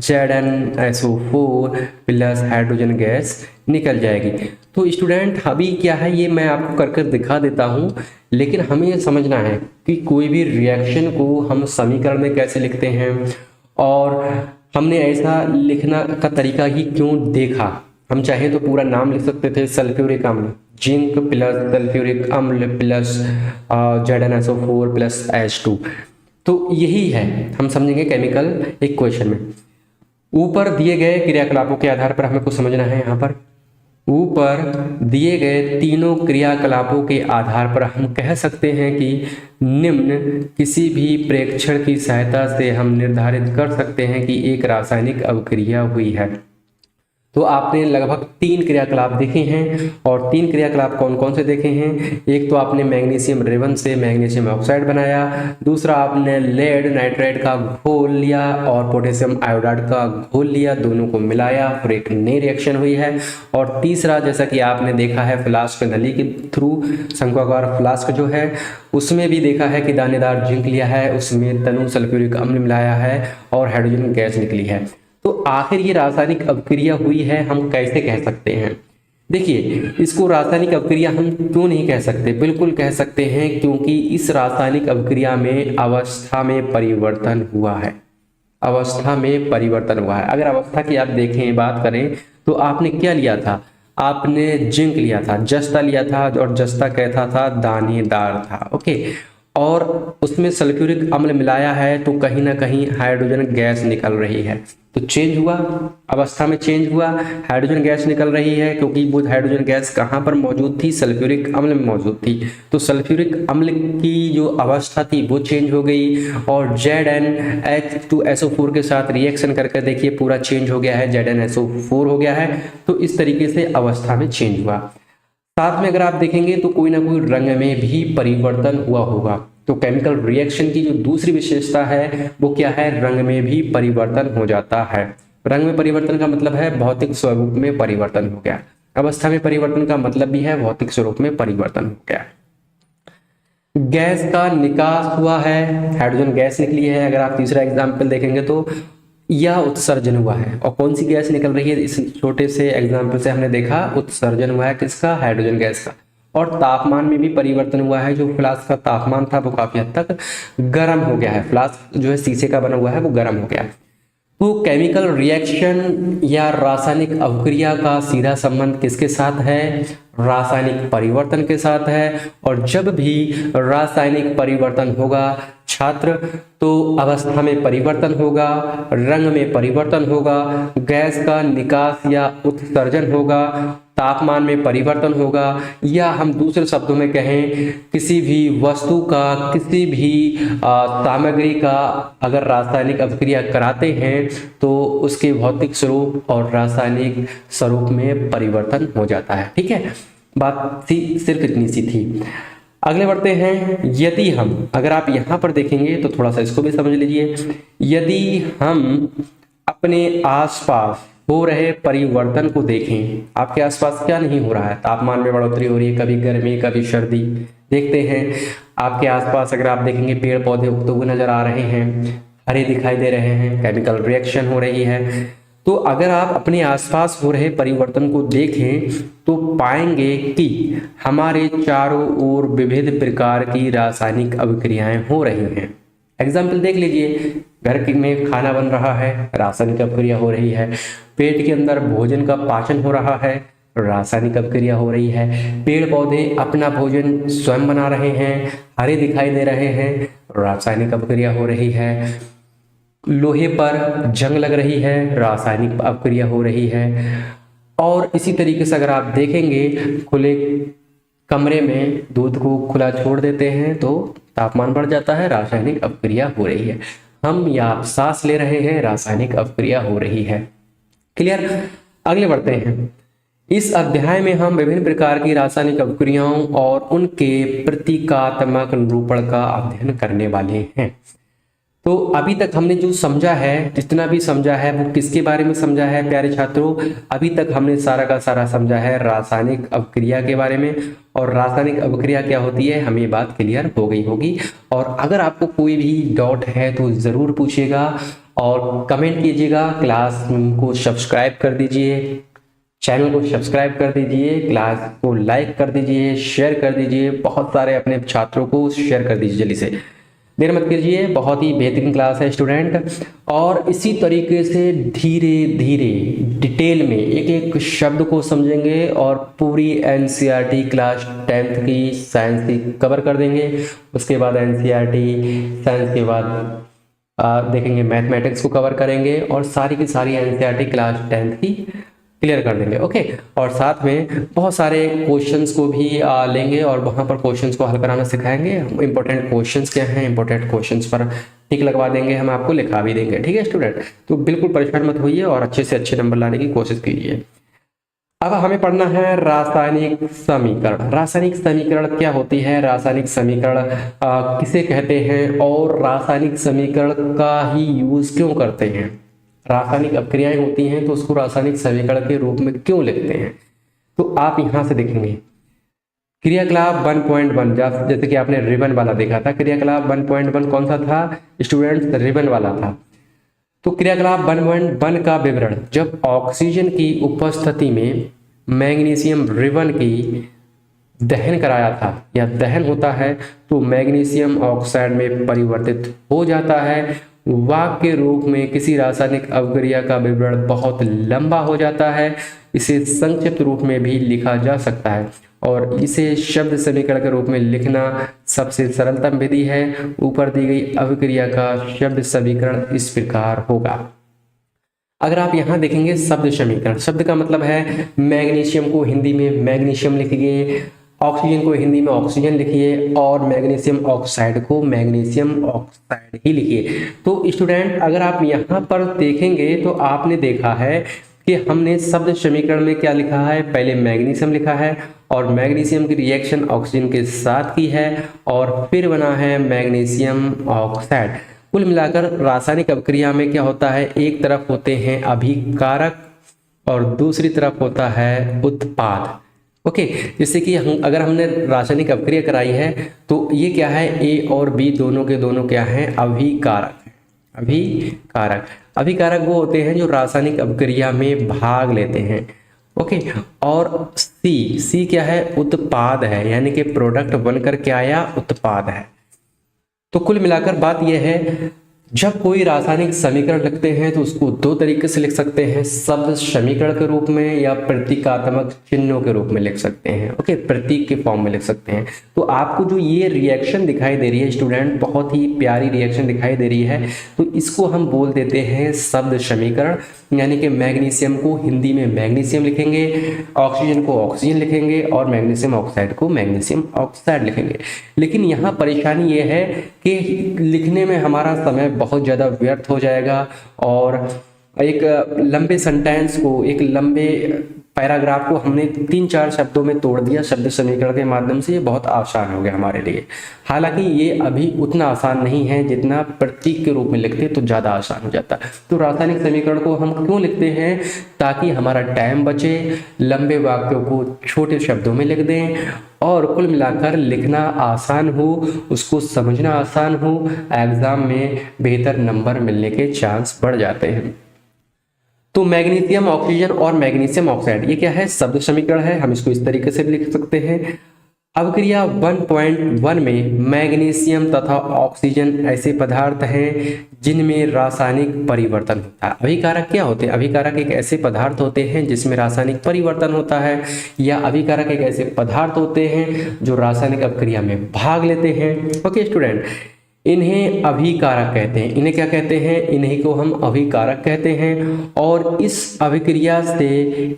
ZnSO4 प्लस हाइड्रोजन गैस निकल जाएगी। तो स्टूडेंट अभी क्या है ये मैं आपको कर दिखा देता हूँ, लेकिन हमें ये समझना है कि कोई भी रिएक्शन को हम समीकरण में कैसे लिखते हैं और हमने ऐसा लिखना का तरीका ही क्यों देखा। हम चाहे तो पूरा नाम लिख सकते थे, सल्फ्यूरिक अम्ल, जिंक प्लस सल्फ्यूरिक अम्ल प्लस ZnSO4 प्लस H2। तो यही है, हम समझेंगे केमिकल इक्वेशन में। ऊपर दिए गए क्रियाकलापों के आधार पर हमें कुछ समझना है। यहाँ पर ऊपर दिए गए तीनों क्रियाकलापों के आधार पर हम कह सकते हैं कि निम्न किसी भी प्रेक्षण की सहायता से हम निर्धारित कर सकते हैं कि एक रासायनिक अभिक्रिया हुई है। तो आपने लगभग 3 क्रियाकलाप देखे हैं और 3 क्रियाकलाप कौन कौन से देखे हैं। एक तो आपने मैग्नीशियम रेवन से मैग्नीशियम ऑक्साइड बनाया, दूसरा आपने लेड नाइट्राइड का घोल लिया और पोटेशियम आयोडाइड का घोल लिया, दोनों को मिलाया फिर एक नई रिएक्शन हुई है। और तीसरा जैसा कि आपने देखा है फ्लास्क नली के थ्रू, शंक्वाकार फ्लास्क जो है उसमें भी देखा है कि दानेदार जिंक लिया है, उसमें तनु सल्फ्यूरिक अम्ल मिलाया है और हाइड्रोजन गैस निकली है। तो आखिर ये रासायनिक अभिक्रिया हुई है हम कैसे कह सकते हैं। देखिए इसको रासायनिक अभिक्रिया हम क्यों नहीं कह सकते, बिल्कुल कह सकते हैं, क्योंकि इस रासायनिक अभिक्रिया में अवस्था में परिवर्तन हुआ है। अवस्था में परिवर्तन हुआ है। अगर अवस्था की आप देखें बात करें तो आपने क्या लिया था, आपने जिंक लिया था, जस्ता लिया था और जस्ता कैसा था, दानेदार था। ओके, और उसमें सल्फ्यूरिक अम्ल मिलाया है तो कहीं ना कहीं हाइड्रोजन गैस निकल रही है। तो चेंज हुआ, अवस्था में चेंज हुआ, हाइड्रोजन गैस निकल रही है क्योंकि वो हाइड्रोजन गैस कहाँ पर मौजूद थी, सल्फ्यूरिक अम्ल में मौजूद थी। तो सल्फ्यूरिक अम्ल की जो अवस्था थी वो चेंज हो गई और ZnH2SO4 के साथ रिएक्शन करके देखिए पूरा चेंज हो गया है, ZnSO4 हो गया है। तो इस तरीके से अवस्था में चेंज हुआ। साथ में अगर आप देखेंगे तो कोई ना कोई रंग में भी परिवर्तन हुआ होगा। तो केमिकल रिएक्शन की जो दूसरी विशेषता है वो क्या है, रंग में भी परिवर्तन हो जाता है। रंग में परिवर्तन का मतलब है भौतिक स्वरूप में परिवर्तन हो गया। अवस्था में परिवर्तन का मतलब भी है भौतिक स्वरूप में परिवर्तन हो गया। गैस का निकास हुआ है, हाइड्रोजन गैस निकली है। अगर आप तीसरा एग्जाम्पल देखेंगे तो यह उत्सर्जन हुआ है। और कौन सी गैस निकल रही है, इस छोटे से एग्जाम्पल से हमने देखा उत्सर्जन हुआ है किसका, हाइड्रोजन गैस का। और तापमान में भी परिवर्तन हुआ है। जो फ्लास्क का तापमान था वो काफी हद तक गर्म हो गया है। फ्लास्क जो है शीशे का बना हुआ है वो गर्म हो गया। तो केमिकल रिएक्शन या रासायनिक अभिक्रिया का सीधा संबंध किसके साथ है, रासायनिक परिवर्तन के साथ है। और जब भी रासायनिक परिवर्तन होगा छात्र तो अवस्था में परिवर्तन होगा, रंग में परिवर्तन होगा, गैस का निकास या उत्सर्जन होगा, तापमान में परिवर्तन होगा, या हम दूसरे शब्दों में कहें किसी भी वस्तु का, किसी भी सामग्री का अगर रासायनिक अभिक्रिया कराते हैं तो उसके भौतिक स्वरूप और रासायनिक स्वरूप में परिवर्तन हो जाता है। ठीक है, बात सिर्फ इतनी सी थी। अगले बढ़ते हैं। यदि हम, अगर आप यहाँ पर देखेंगे तो थोड़ा सा इसको भी समझ लीजिए। यदि हम अपने आसपास हो रहे परिवर्तन को देखें, आपके आसपास क्या नहीं हो रहा है, तापमान में बढ़ोतरी हो रही है, कभी गर्मी कभी सर्दी देखते हैं। आपके आसपास अगर आप देखेंगे पेड़ पौधे उगते हुए नजर आ रहे हैं, हरे दिखाई दे रहे हैं, केमिकल रिएक्शन हो रही है। तो अगर आप अपने आसपास हो रहे परिवर्तन को देखें तो पाएंगे कि हमारे चारों ओर विविध प्रकार की रासायनिक अभिक्रियाएं हो रही हैं। एग्जाम्पल देख लीजिए, घर में खाना बन रहा है, रासायनिक अभिक्रिया हो रही है। पेट के अंदर भोजन का पाचन हो रहा है, रासायनिक अभिक्रिया हो रही है। पेड़ पौधे अपना भोजन स्वयं बना रहे हैं, हरे दिखाई दे रहे हैं, रासायनिक अभिक्रिया हो रही है। लोहे पर जंग लग रही है, रासायनिक अभिक्रिया हो रही है। और इसी तरीके से अगर आप देखेंगे, खुले कमरे में दूध को खुला छोड़ देते हैं तो तापमान बढ़ जाता है, रासायनिक अभिक्रिया हो रही है। हम या आप सांस ले रहे हैं, रासायनिक अभिक्रिया हो रही है। क्लियर? अगले बढ़ते हैं। इस अध्याय में हम विभिन्न प्रकार की रासायनिक अभिक्रियाओं और उनके प्रतीकात्मक निरूपण का अध्ययन करने वाले हैं। तो अभी तक हमने जो समझा है, जितना भी समझा है, वो किसके बारे में समझा है प्यारे छात्रों? अभी तक हमने सारा का सारा समझा है रासायनिक अभिक्रिया के बारे में। और रासायनिक अभिक्रिया क्या होती है, हमें बात क्लियर हो गई होगी। और अगर आपको कोई भी डाउट है तो ज़रूर पूछिएगा और कमेंट कीजिएगा। क्लास को सब्सक्राइब कर दीजिए, चैनल को सब्सक्राइब कर दीजिए, क्लास को लाइक कर दीजिए, शेयर कर दीजिए, बहुत सारे अपने छात्रों को शेयर कर दीजिए जल्दी से, देर मत कीजिए। बहुत ही बेहतरीन क्लास है स्टूडेंट। और इसी तरीके से धीरे धीरे डिटेल में एक एक शब्द को समझेंगे और पूरी एनसीईआरटी क्लास 10th की साइंस की कवर कर देंगे। उसके बाद एनसीईआरटी साइंस के बाद देखेंगे मैथमेटिक्स को कवर करेंगे और सारी की सारी एनसीईआरटी क्लास 10th की क्लियर कर देंगे। ओके, और साथ में बहुत सारे क्वेश्चंस को भी लेंगे और वहाँ पर क्वेश्चंस को हल कराना सिखाएंगे। इंपॉर्टेंट क्वेश्चंस क्या हैं, इंपॉर्टेंट क्वेश्चंस पर टिक लगवा देंगे, हम आपको लिखा भी देंगे। ठीक है स्टूडेंट, तो बिल्कुल परेशान मत होइए और अच्छे से अच्छे नंबर लाने की कोशिश कीजिए। अब हमें पढ़ना है रासायनिक समीकरण। रासायनिक समीकरण क्या होती है, रासायनिक समीकरण किसे कहते हैं और रासायनिक समीकरण का ही यूज क्यों करते हैं। रासायनिक अभिक्रियाएं होती हैं तो उसको रासायनिक समीकरण के रूप में क्यों लिखते हैं। तो आप यहां से देखेंगे क्रियाकलाप 1.1, जैसे कि आपने रिबन वाला देखा था। क्रियाकलाप 1.1 कौन सा था स्टूडेंट्स? रिबन वाला था। तो क्रियाकलाप 1.1 का विवरण, जब ऑक्सीजन की उपस्थिति में मैग्नीशियम रिबन की दहन कराया था या दहन होता है तो मैग्नीशियम ऑक्साइड में परिवर्तित हो जाता है। वाक्य के रूप में किसी रासायनिक अभिक्रिया का विवरण बहुत लंबा हो जाता है, इसे संक्षिप्त रूप में भी लिखा जा सकता है और इसे शब्द समीकरण के रूप में लिखना सबसे सरलतम विधि है। ऊपर दी गई अभिक्रिया का शब्द समीकरण इस प्रकार होगा। अगर आप यहाँ देखेंगे शब्द समीकरण, शब्द का मतलब है मैग्नीशियम को हिंदी में मैग्नीशियम लिखिए, ऑक्सीजन को हिंदी में ऑक्सीजन लिखिए और मैग्नीशियम ऑक्साइड को मैग्नीशियम ऑक्साइड ही लिखिए। तो स्टूडेंट अगर आप यहाँ पर देखेंगे तो आपने देखा है कि हमने शब्द समीकरण में क्या लिखा है, पहले मैग्नीशियम लिखा है और मैग्नीशियम की रिएक्शन ऑक्सीजन के साथ की है और फिर बना है मैग्नीशियम ऑक्साइड। कुल मिलाकर रासायनिक अभिक्रिया में क्या होता है, एक तरफ होते हैं अभिकारक और दूसरी तरफ होता है उत्पाद। ओके, जैसे कि अगर हमने रासायनिक अभिक्रिया कराई है तो ये क्या है, ए और बी दोनों के दोनों क्या हैं, अभिकारक। अभिकारक अभिकारक वो होते हैं जो रासायनिक अभिक्रिया में भाग लेते हैं। ओके, और सी क्या है, उत्पाद है, यानी कि प्रोडक्ट बनकर क्या आया, उत्पाद है। तो कुल मिलाकर बात यह है, जब कोई रासायनिक समीकरण लिखते हैं तो उसको दो तरीके से लिख सकते हैं, शब्द समीकरण के रूप में या प्रतीकात्मक चिन्हों के रूप में लिख सकते हैं। ओके, प्रतीक के फॉर्म में लिख सकते हैं। तो आपको जो ये रिएक्शन दिखाई दे रही है स्टूडेंट, बहुत ही प्यारी रिएक्शन दिखाई दे रही है, तो इसको हम बोल देते हैं शब्द समीकरण। यानी कि मैग्नीशियम को हिंदी में मैग्नीशियम लिखेंगे, ऑक्सीजन को ऑक्सीजन लिखेंगे और मैग्नीशियम ऑक्साइड को मैग्नीशियम ऑक्साइड लिखेंगे। लेकिन यहाँ परेशानी ये है कि लिखने में हमारा समय बहुत ज़्यादा व्यर्थ हो जाएगा और एक लंबे सेंटेंस को, एक लंबे पैराग्राफ को हमने 3-4 शब्दों में तोड़ दिया शब्द समीकरण के माध्यम से। ये बहुत आसान हो गया हमारे लिए। हालांकि ये अभी उतना आसान नहीं है जितना प्रतीक के रूप में लिखते तो ज़्यादा आसान हो जाता। तो रासायनिक समीकरण को हम क्यों लिखते हैं? ताकि हमारा टाइम बचे, लंबे वाक्यों को छोटे शब्दों में लिख दें और कुल मिलाकर लिखना आसान हो, उसको समझना आसान हो, एग्जाम में बेहतर नंबर मिलने के चांस बढ़ जाते हैं। तो मैग्नीशियम ऑक्सीजन और मैग्नीशियम ऑक्साइड ये क्या है? शब्द समीकरण है। हम इसको इस तरीके से भी लिख सकते हैं। अभिक्रिया 1.1 में मैग्नीशियम तथा ऑक्सीजन ऐसे पदार्थ हैं जिनमें रासायनिक परिवर्तन होता है। अभिकारक क्या होते हैं? अभिकारक एक ऐसे पदार्थ होते हैं जिसमें रासायनिक परिवर्तन होता है, या अभिकारक एक ऐसे पदार्थ होते हैं जो रासायनिक अभिक्रिया में भाग लेते हैं। ओके स्टूडेंट, इन्हें अभिकारक कहते हैं। इन्हें क्या कहते हैं? इन्हीं को हम अभिकारक कहते हैं। और इस अभिक्रिया से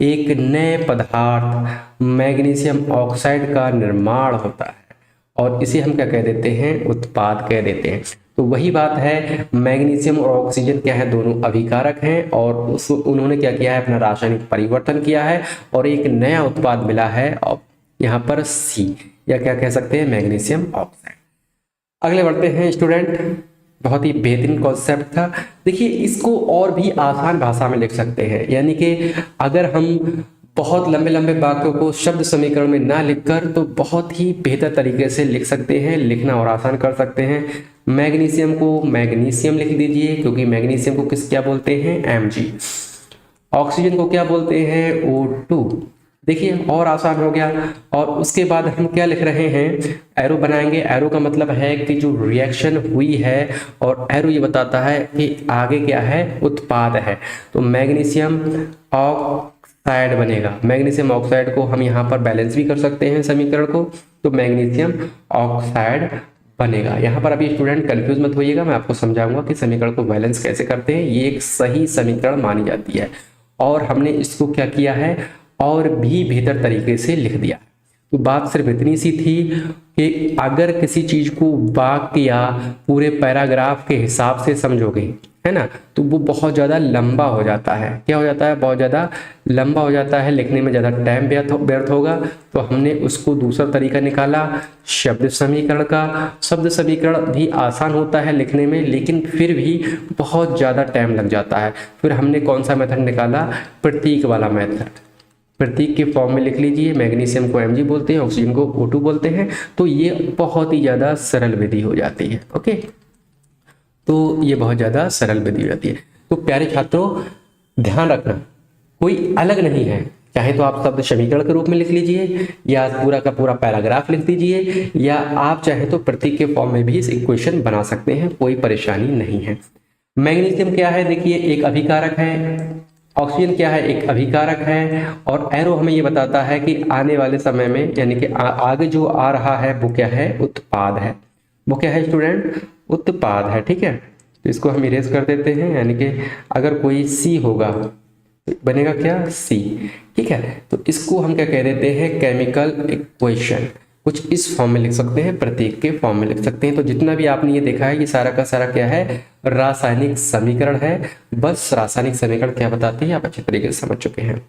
एक नए पदार्थ मैग्नीशियम ऑक्साइड का निर्माण होता है और इसे हम क्या कह देते हैं? उत्पाद कह देते हैं। तो वही बात है, मैग्नीशियम और ऑक्सीजन क्या है? दोनों अभिकारक हैं और उन्होंने क्या किया है? अपना रासायनिक परिवर्तन किया है और एक नया उत्पाद मिला है, और यहाँ पर सी, या क्या कह सकते हैं? Magnesium oxide. अगले बढ़ते हैं स्टूडेंट, बहुत ही बेहतरीन कॉन्सेप्ट था। देखिए, इसको और भी आसान भाषा में लिख सकते हैं। यानी कि अगर हम बहुत लंबे लंबे वाक्यों को शब्द समीकरण में ना लिखकर तो बहुत ही बेहतर तरीके से लिख सकते हैं, लिखना और आसान कर सकते हैं। मैग्नीशियम को मैग्नीशियम लिख दीजिए, क्योंकि मैग्नीशियम को किस क्या बोलते हैं? Mg। ऑक्सीजन को क्या बोलते हैं? O2। देखिए, और आसान हो गया। और उसके बाद हम क्या लिख रहे हैं? एरो बनाएंगे। एरो का मतलब है कि जो रिएक्शन हुई है, और एरो ये बताता है कि आगे क्या है? उत्पाद है। तो मैग्नीशियम ऑक्साइड बनेगा। मैग्नीशियम ऑक्साइड को हम यहाँ पर बैलेंस भी कर सकते हैं समीकरण को, तो मैग्नीशियम ऑक्साइड बनेगा। यहाँ पर अभी स्टूडेंट कंफ्यूज मत होइएगा, मैं आपको समझाऊंगा कि समीकरण को बैलेंस कैसे करते हैं। ये एक सही समीकरण मानी जाती है और हमने इसको क्या किया है? और भी बेहतर तरीके से लिख दिया। तो बात सिर्फ इतनी सी थी कि अगर किसी चीज को वाक्य या पूरे पैराग्राफ के हिसाब से समझोगे, है ना, तो वो बहुत ज़्यादा लंबा हो जाता है। क्या हो जाता है? बहुत ज़्यादा लंबा हो जाता है, लिखने में ज़्यादा टाइम व्यर्थ होगा। तो हमने उसको दूसरा तरीका निकाला शब्द समीकरण का। शब्द समीकरण भी आसान होता है लिखने में, लेकिन फिर भी बहुत ज़्यादा टाइम लग जाता है। फिर हमने कौन सा मेथड निकाला? प्रतीक वाला मेथड। प्रतीक के फॉर्म में लिख लीजिए। मैग्नीशियम को Mg बोलते हैं, ऑक्सीजन को O2 बोलते हैं। तो ये बहुत ही ज़्यादा सरल विधि हो जाती है। ओके, तो ये बहुत ज़्यादा सरल विधि हो जाती है। तो प्यारे छात्रों, ध्यान रखना, कोई अलग नहीं है। चाहे तो आप शब्द समीकरण के रूप में लिख लीजिए, या पूरा का पूरा पैराग्राफ लिख दीजिए, या आप चाहे तो प्रतीक के फॉर्म में भी इस इक्वेशन बना सकते हैं, कोई परेशानी नहीं है। मैग्नीशियम क्या है? देखिए, एक अभिकारक है। ऑक्सीजन क्या है? एक अभिकारक है। और एरो हमें ये बताता है कि आने वाले समय में, यानी कि आगे जो आ रहा है वो क्या है? उत्पाद है। वो क्या है स्टूडेंट? उत्पाद है। ठीक है, तो इसको हम इरेज कर देते हैं। यानी कि अगर कोई सी होगा तो बनेगा क्या? सी। ठीक है, तो इसको हम क्या कह देते हैं? Chemical equation. कुछ इस फॉर्म में लिख सकते हैं, प्रतीक के फॉर्म में लिख सकते हैं। तो जितना भी आपने ये देखा है, ये सारा का सारा क्या है? रासायनिक समीकरण है। बस रासायनिक समीकरण क्या बताती है आप अच्छे तरीके से समझ चुके हैं।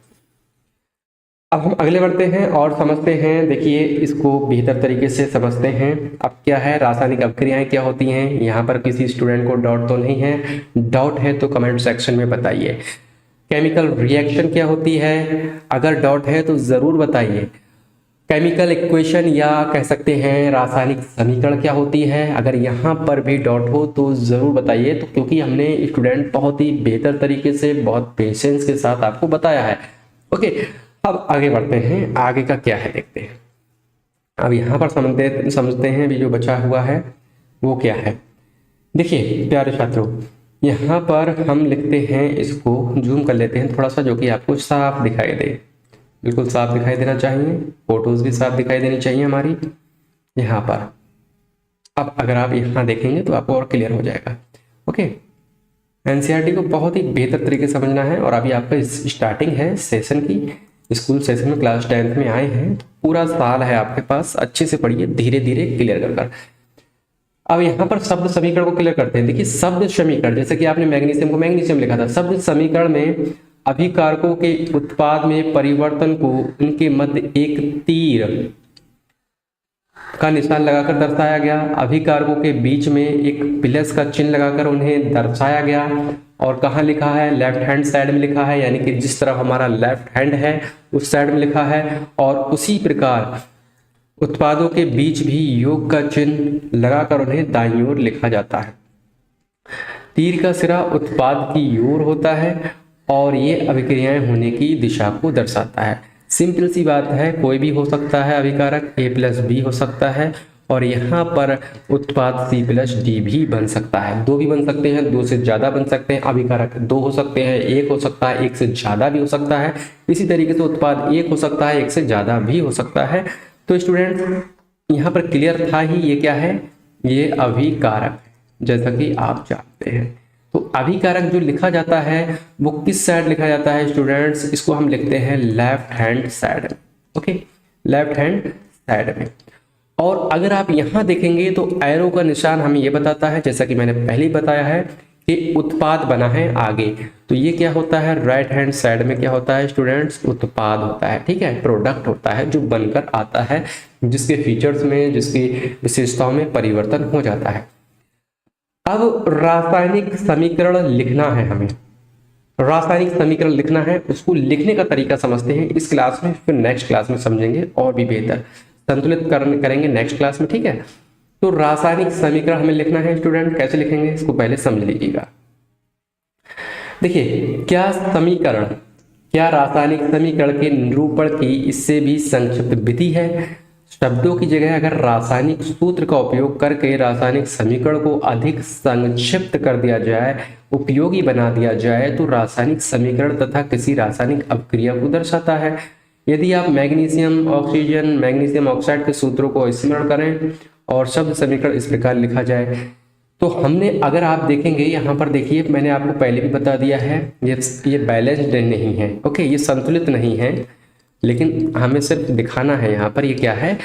अब हम अगले बढ़ते हैं और समझते हैं। देखिए, इसको बेहतर तरीके से समझते हैं। अब क्या है? रासायनिक अभिक्रियाएं क्या होती हैं? यहाँ पर किसी स्टूडेंट को डाउट तो नहीं है? डाउट है तो कमेंट सेक्शन में बताइए। केमिकल रिएक्शन क्या होती है? अगर डाउट है तो जरूर बताइए। केमिकल इक्वेशन या कह सकते हैं रासायनिक समीकरण क्या होती है? अगर यहाँ पर भी डाउट हो तो ज़रूर बताइए। तो क्योंकि हमने स्टूडेंट बहुत ही बेहतर तरीके से, बहुत पेशेंस के साथ आपको बताया है। ओके, अब आगे बढ़ते हैं। आगे का क्या है देखते हैं। अब यहाँ पर समझते हैं भी जो बचा हुआ है वो क्या है। देखिए प्यारे छात्रों, यहाँ पर हम लिखते हैं, इसको जूम कर लेते हैं थोड़ा सा, जो कि आपको साफ दिखाई दे, बिल्कुल साफ दिखाई देना चाहिए, फोटोज भी साफ दिखाई देनी चाहिए हमारी यहाँ पर। अब अगर आप यहाँ देखेंगे तो आपको और क्लियर हो जाएगा। ओके, एनसीईआरटी को बहुत ही बेहतर तरीके से समझना है। और अभी आपका स्टार्टिंग है सेशन की, स्कूल सेशन में क्लास 10th में आए हैं, तो पूरा साल है आपके पास, अच्छे से पढ़िए, धीरे धीरे क्लियर कर कर। अब यहाँ पर शब्द समीकरण को क्लियर करते हैं। देखिए शब्द समीकरण, जैसे कि आपने मैग्नीशियम को मैग्नीशियम लिखा था, शब्द समीकरण में अभिकारकों के उत्पाद में परिवर्तन को उनके मध्य एक तीर का निशान लगाकर दर्शाया गया। अभिकारकों के बीच में एक प्लस का चिन्ह लगाकर उन्हें दर्शाया गया। और कहाँ लिखा है? लेफ्ट हैंड साइड में लिखा है, यानी कि जिस तरफ हमारा लेफ्ट हैंड है उस साइड में लिखा है। और उसी प्रकार उत्पादों के बीच भी योग का चिन्ह लगाकर उन्हें दाईं ओर लिखा जाता है। तीर का सिरा उत्पाद की ओर होता है और ये अभिक्रियाएं होने की दिशा को दर्शाता है। सिंपल सी बात है, कोई भी हो सकता है अभिकारक, A+B हो सकता है, और यहाँ पर उत्पाद C+D भी बन सकता है। दो भी बन सकते हैं, दो से ज़्यादा बन सकते हैं। अभिकारक दो हो सकते हैं, एक हो सकता है, एक से ज़्यादा भी हो सकता है। इसी तरीके से उत्पाद एक हो सकता है, एक से ज़्यादा भी हो सकता है। तो स्टूडेंट यहाँ पर क्लियर था ही, ये क्या है? ये अभिकारक, जैसा कि आप जानते हैं। तो अभिकारक जो लिखा जाता है वो किस साइड लिखा जाता है स्टूडेंट्स? इसको हम लिखते हैं लेफ्ट हैंड साइड में। ओके, लेफ्ट हैंड साइड में। और अगर आप यहाँ देखेंगे तो एरो का निशान हमें ये बताता है, जैसा कि मैंने पहले ही बताया है, कि उत्पाद बना है आगे। तो ये क्या होता है? राइट हैंड साइड में क्या होता है स्टूडेंट्स? उत्पाद होता है, ठीक है, प्रोडक्ट होता है जो बनकर आता है, जिसके फीचर्स में, जिसकी विशेषताओं में परिवर्तन हो जाता है। अब रासायनिक समीकरण लिखना है हमें, रासायनिक समीकरण लिखना है। उसको लिखने का तरीका समझते हैं इस क्लास में, फिर नेक्स्ट क्लास में समझेंगे और भी बेहतर संतुलित करेंगे नेक्स्ट क्लास में, ठीक है। तो रासायनिक समीकरण हमें लिखना है स्टूडेंट, कैसे लिखेंगे इसको पहले समझ लीजिएगा। देखिए क्या समीकरण, क्या रासायनिक समीकरण के निरूपण की इससे भी संक्षिप्त विधि है। शब्दों की जगह अगर रासायनिक सूत्र का उपयोग करके रासायनिक समीकरण को अधिक संक्षिप्त कर दिया जाए, उपयोगी बना दिया जाए, तो रासायनिक समीकरण तथा किसी रासायनिक अपक्रिया को दर्शाता है। यदि आप मैग्नीशियम ऑक्सीजन, मैग्नीशियम ऑक्साइड के सूत्रों को स्मरण करें और शब्द समीकरण इस प्रकार लिखा जाए, तो हमने, अगर आप देखेंगे यहाँ पर, देखिए मैंने आपको पहले भी बता दिया है, ये बैलेंस्ड नहीं है, ओके, ये संतुलित नहीं है, लेकिन हमें सिर्फ दिखाना है यहाँ पर ये क्या है,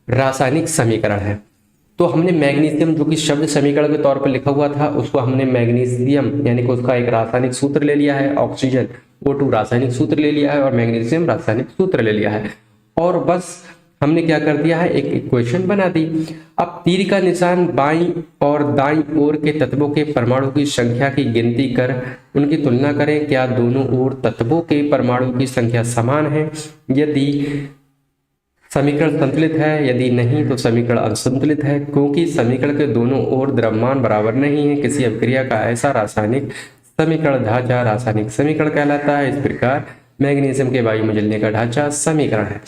रासायनिक समीकरण है। तो हमने मैग्नीशियम जो कि शब्द समीकरण के तौर पर लिखा हुआ था, उसको हमने मैग्नीशियम यानी कि उसका एक रासायनिक सूत्र ले लिया है, ऑक्सीजन O2 रासायनिक सूत्र ले लिया है और मैग्नीशियम रासायनिक सूत्र ले लिया है, और बस हमने क्या कर दिया है, एक इक्वेशन बना दी। अब तीर का निशान बाईं और दाईं ओर के तत्वों के परमाणु की संख्या की गिनती कर उनकी तुलना करें। क्या दोनों ओर तत्वों के परमाणु की संख्या समान है? यदि समीकरण संतुलित है, यदि नहीं तो समीकरण असंतुलित है, क्योंकि समीकरण के दोनों ओर द्रव्यमान बराबर नहीं है। किसी अपक्रिया का ऐसा रासायनिक समीकरण ढांचा रासायनिक समीकरण कहलाता है। इस प्रकार मैग्नीशियम के वायु में जलने का ढांचा समीकरण है।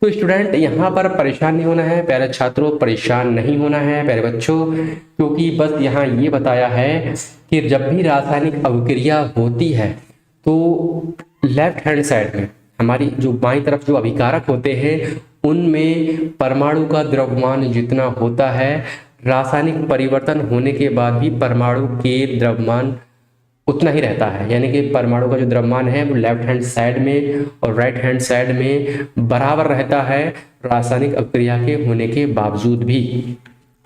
तो स्टूडेंट यहाँ पर परेशान नहीं होना है, प्यारे छात्रों परेशान नहीं होना है प्यारे बच्चों, क्योंकि बस यहाँ ये बताया है कि जब भी रासायनिक अभिक्रिया होती है तो लेफ्ट हैंड साइड में हमारी जो बाईं तरफ जो अभिकारक होते हैं उनमें परमाणु का द्रव्यमान जितना होता है, रासायनिक परिवर्तन होने के बाद भी परमाणु के द्रव्यमान उतना ही रहता है। यानी कि परमाणु का जो द्रव्यमान है वो लेफ्ट हैंड साइड में और राइट हैंड साइड में बराबर रहता है, रासायनिक अभिक्रिया के होने के बावजूद भी।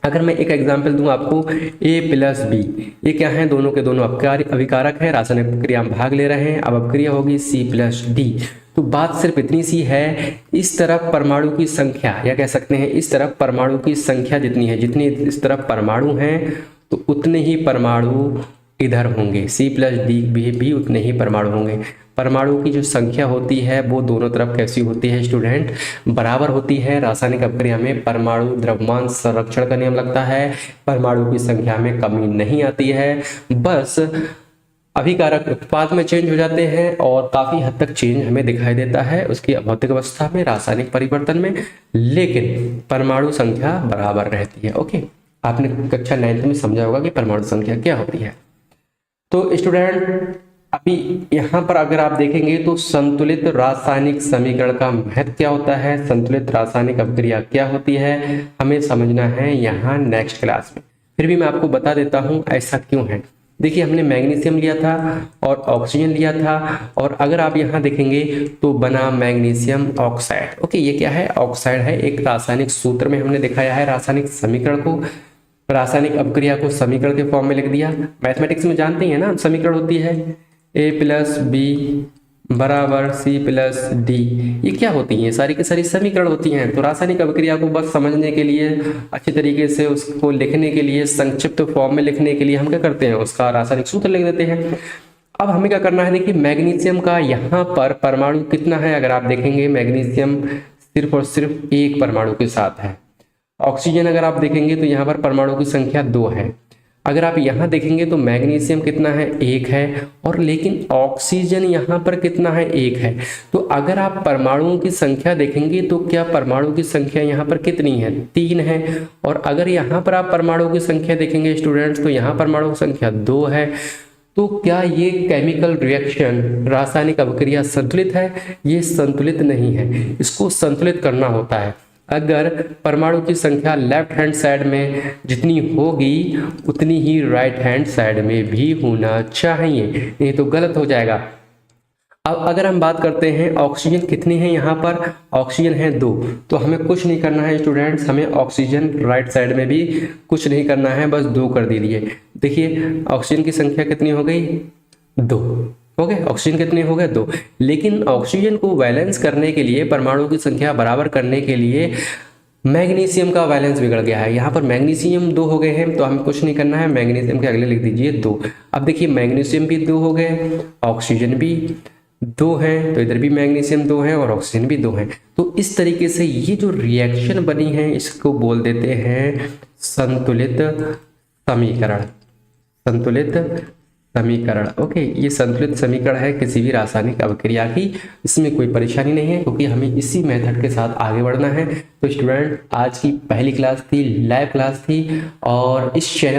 अगर मैं एक एग्जांपल दूं आपको, A+B, ये क्या है? दोनों के दोनों अभिकारक है, रासायनिक प्रक्रिया में भाग ले रहे हैं। अब अपक्रिया होगी C+D। तो बात सिर्फ इतनी सी है, इस तरफ परमाणु की संख्या, या कह सकते हैं इस तरफ परमाणु की संख्या जितनी है, जितनी इस तरफ परमाणु हैं तो उतने ही परमाणु इधर होंगे, C+D भी उतने ही परमाणु होंगे। परमाणु की जो संख्या होती है वो दोनों तरफ कैसी होती है स्टूडेंट? बराबर होती है। रासायनिक अपक्रिया में परमाणु द्रव्यमान संरक्षण का नियम लगता है, परमाणु की संख्या में कमी नहीं आती है, बस अभिकारक उत्पाद में चेंज हो जाते हैं और काफी हद तक चेंज हमें दिखाई देता है उसकी भौतिक अवस्था में, रासायनिक परिवर्तन में, लेकिन परमाणु संख्या बराबर रहती है। ओके, आपने कक्षा 9th में समझा होगा कि परमाणु संख्या क्या होती है। तो स्टूडेंट अभी यहाँ पर अगर आप देखेंगे तो संतुलित रासायनिक समीकरण का महत्व क्या होता है, संतुलित रासायनिक अभिक्रिया क्या होती है, हमें समझना है यहाँ नेक्स्ट क्लास में। फिर भी मैं आपको बता देता हूँ ऐसा क्यों है। देखिए हमने मैग्नीशियम लिया था और ऑक्सीजन लिया था, और अगर आप यहाँ देखेंगे तो बना मैग्नीशियम ऑक्साइड। ओके, ये क्या है, ऑक्साइड है। एक रासायनिक सूत्र में हमने दिखाया है रासायनिक समीकरण को, रासायनिक अभिक्रिया को समीकरण के फॉर्म में लिख दिया। मैथमेटिक्स में जानते हैं ना समीकरण होती है A+B बराबर C+D। ये क्या होती हैं, सारी की सारी समीकरण होती हैं। तो रासायनिक अभिक्रिया को बस समझने के लिए, अच्छी तरीके से उसको लिखने के लिए, संक्षिप्त फॉर्म में लिखने के लिए हम क्या करते हैं, उसका रासायनिक सूत्र लिख देते हैं। अब हमें क्या करना है, देखिए मैग्नीशियम का यहाँ पर परमाणु कितना है, अगर आप देखेंगे मैग्नीशियम सिर्फ और सिर्फ एक परमाणु के साथ है। ऑक्सीजन अगर आप देखेंगे तो यहाँ पर परमाणु की संख्या 2 है। अगर आप यहाँ देखेंगे तो मैग्नीशियम कितना है, 1 है, और लेकिन ऑक्सीजन यहाँ पर कितना है, 1 है। तो अगर आप परमाणुओं की संख्या देखेंगे तो क्या परमाणु की संख्या यहाँ पर कितनी है, 3 है। और अगर यहाँ पर आप परमाणु की संख्या देखेंगे स्टूडेंट्स तो यहाँ परमाणु की संख्या 2 है। तो क्या ये केमिकल रिएक्शन, रासायनिक अभिक्रिया संतुलित है? ये संतुलित नहीं है, इसको संतुलित करना होता है। अगर परमाणु की संख्या लेफ्ट हैंड साइड में जितनी होगी उतनी ही राइट हैंड साइड में भी होना चाहिए, नहीं तो गलत हो जाएगा। अब अगर हम बात करते हैं ऑक्सीजन कितनी है, यहाँ पर ऑक्सीजन है 2, तो हमें कुछ नहीं करना है स्टूडेंट्स, हमें ऑक्सीजन राइट साइड में भी कुछ नहीं करना है, बस 2 कर दीजिए। देखिए ऑक्सीजन की संख्या कितनी हो गई, 2 हो गए। ऑक्सीजन कितने हो गए, 2। लेकिन ऑक्सीजन को बैलेंस करने के लिए, परमाणु की संख्या बराबर करने के लिए मैग्नीशियम का बैलेंस बिगड़ गया है। यहाँ पर मैग्नीशियम 2 हो गए हैं, तो हमें कुछ नहीं करना है, मैग्नीशियम के अगले लिख दीजिए 2। अब देखिए मैग्नीशियम भी 2 हो गए, ऑक्सीजन भी 2 है, तो इधर भी मैग्नीशियम 2 है और ऑक्सीजन भी 2 है। तो इस तरीके से ये जो रिएक्शन बनी है इसको बोल देते हैं संतुलित समीकरण। संतुलित समीकरण, ओके, ये संतुलित समीकरण है किसी भी रासायनिक अभिक्रिया की। इसमें कोई परेशानी नहीं है क्योंकि हमें इसी मेथड के साथ आगे बढ़ना है। तो स्टूडेंट आज की पहली क्लास थी, लाइव क्लास थी, और इस चैनल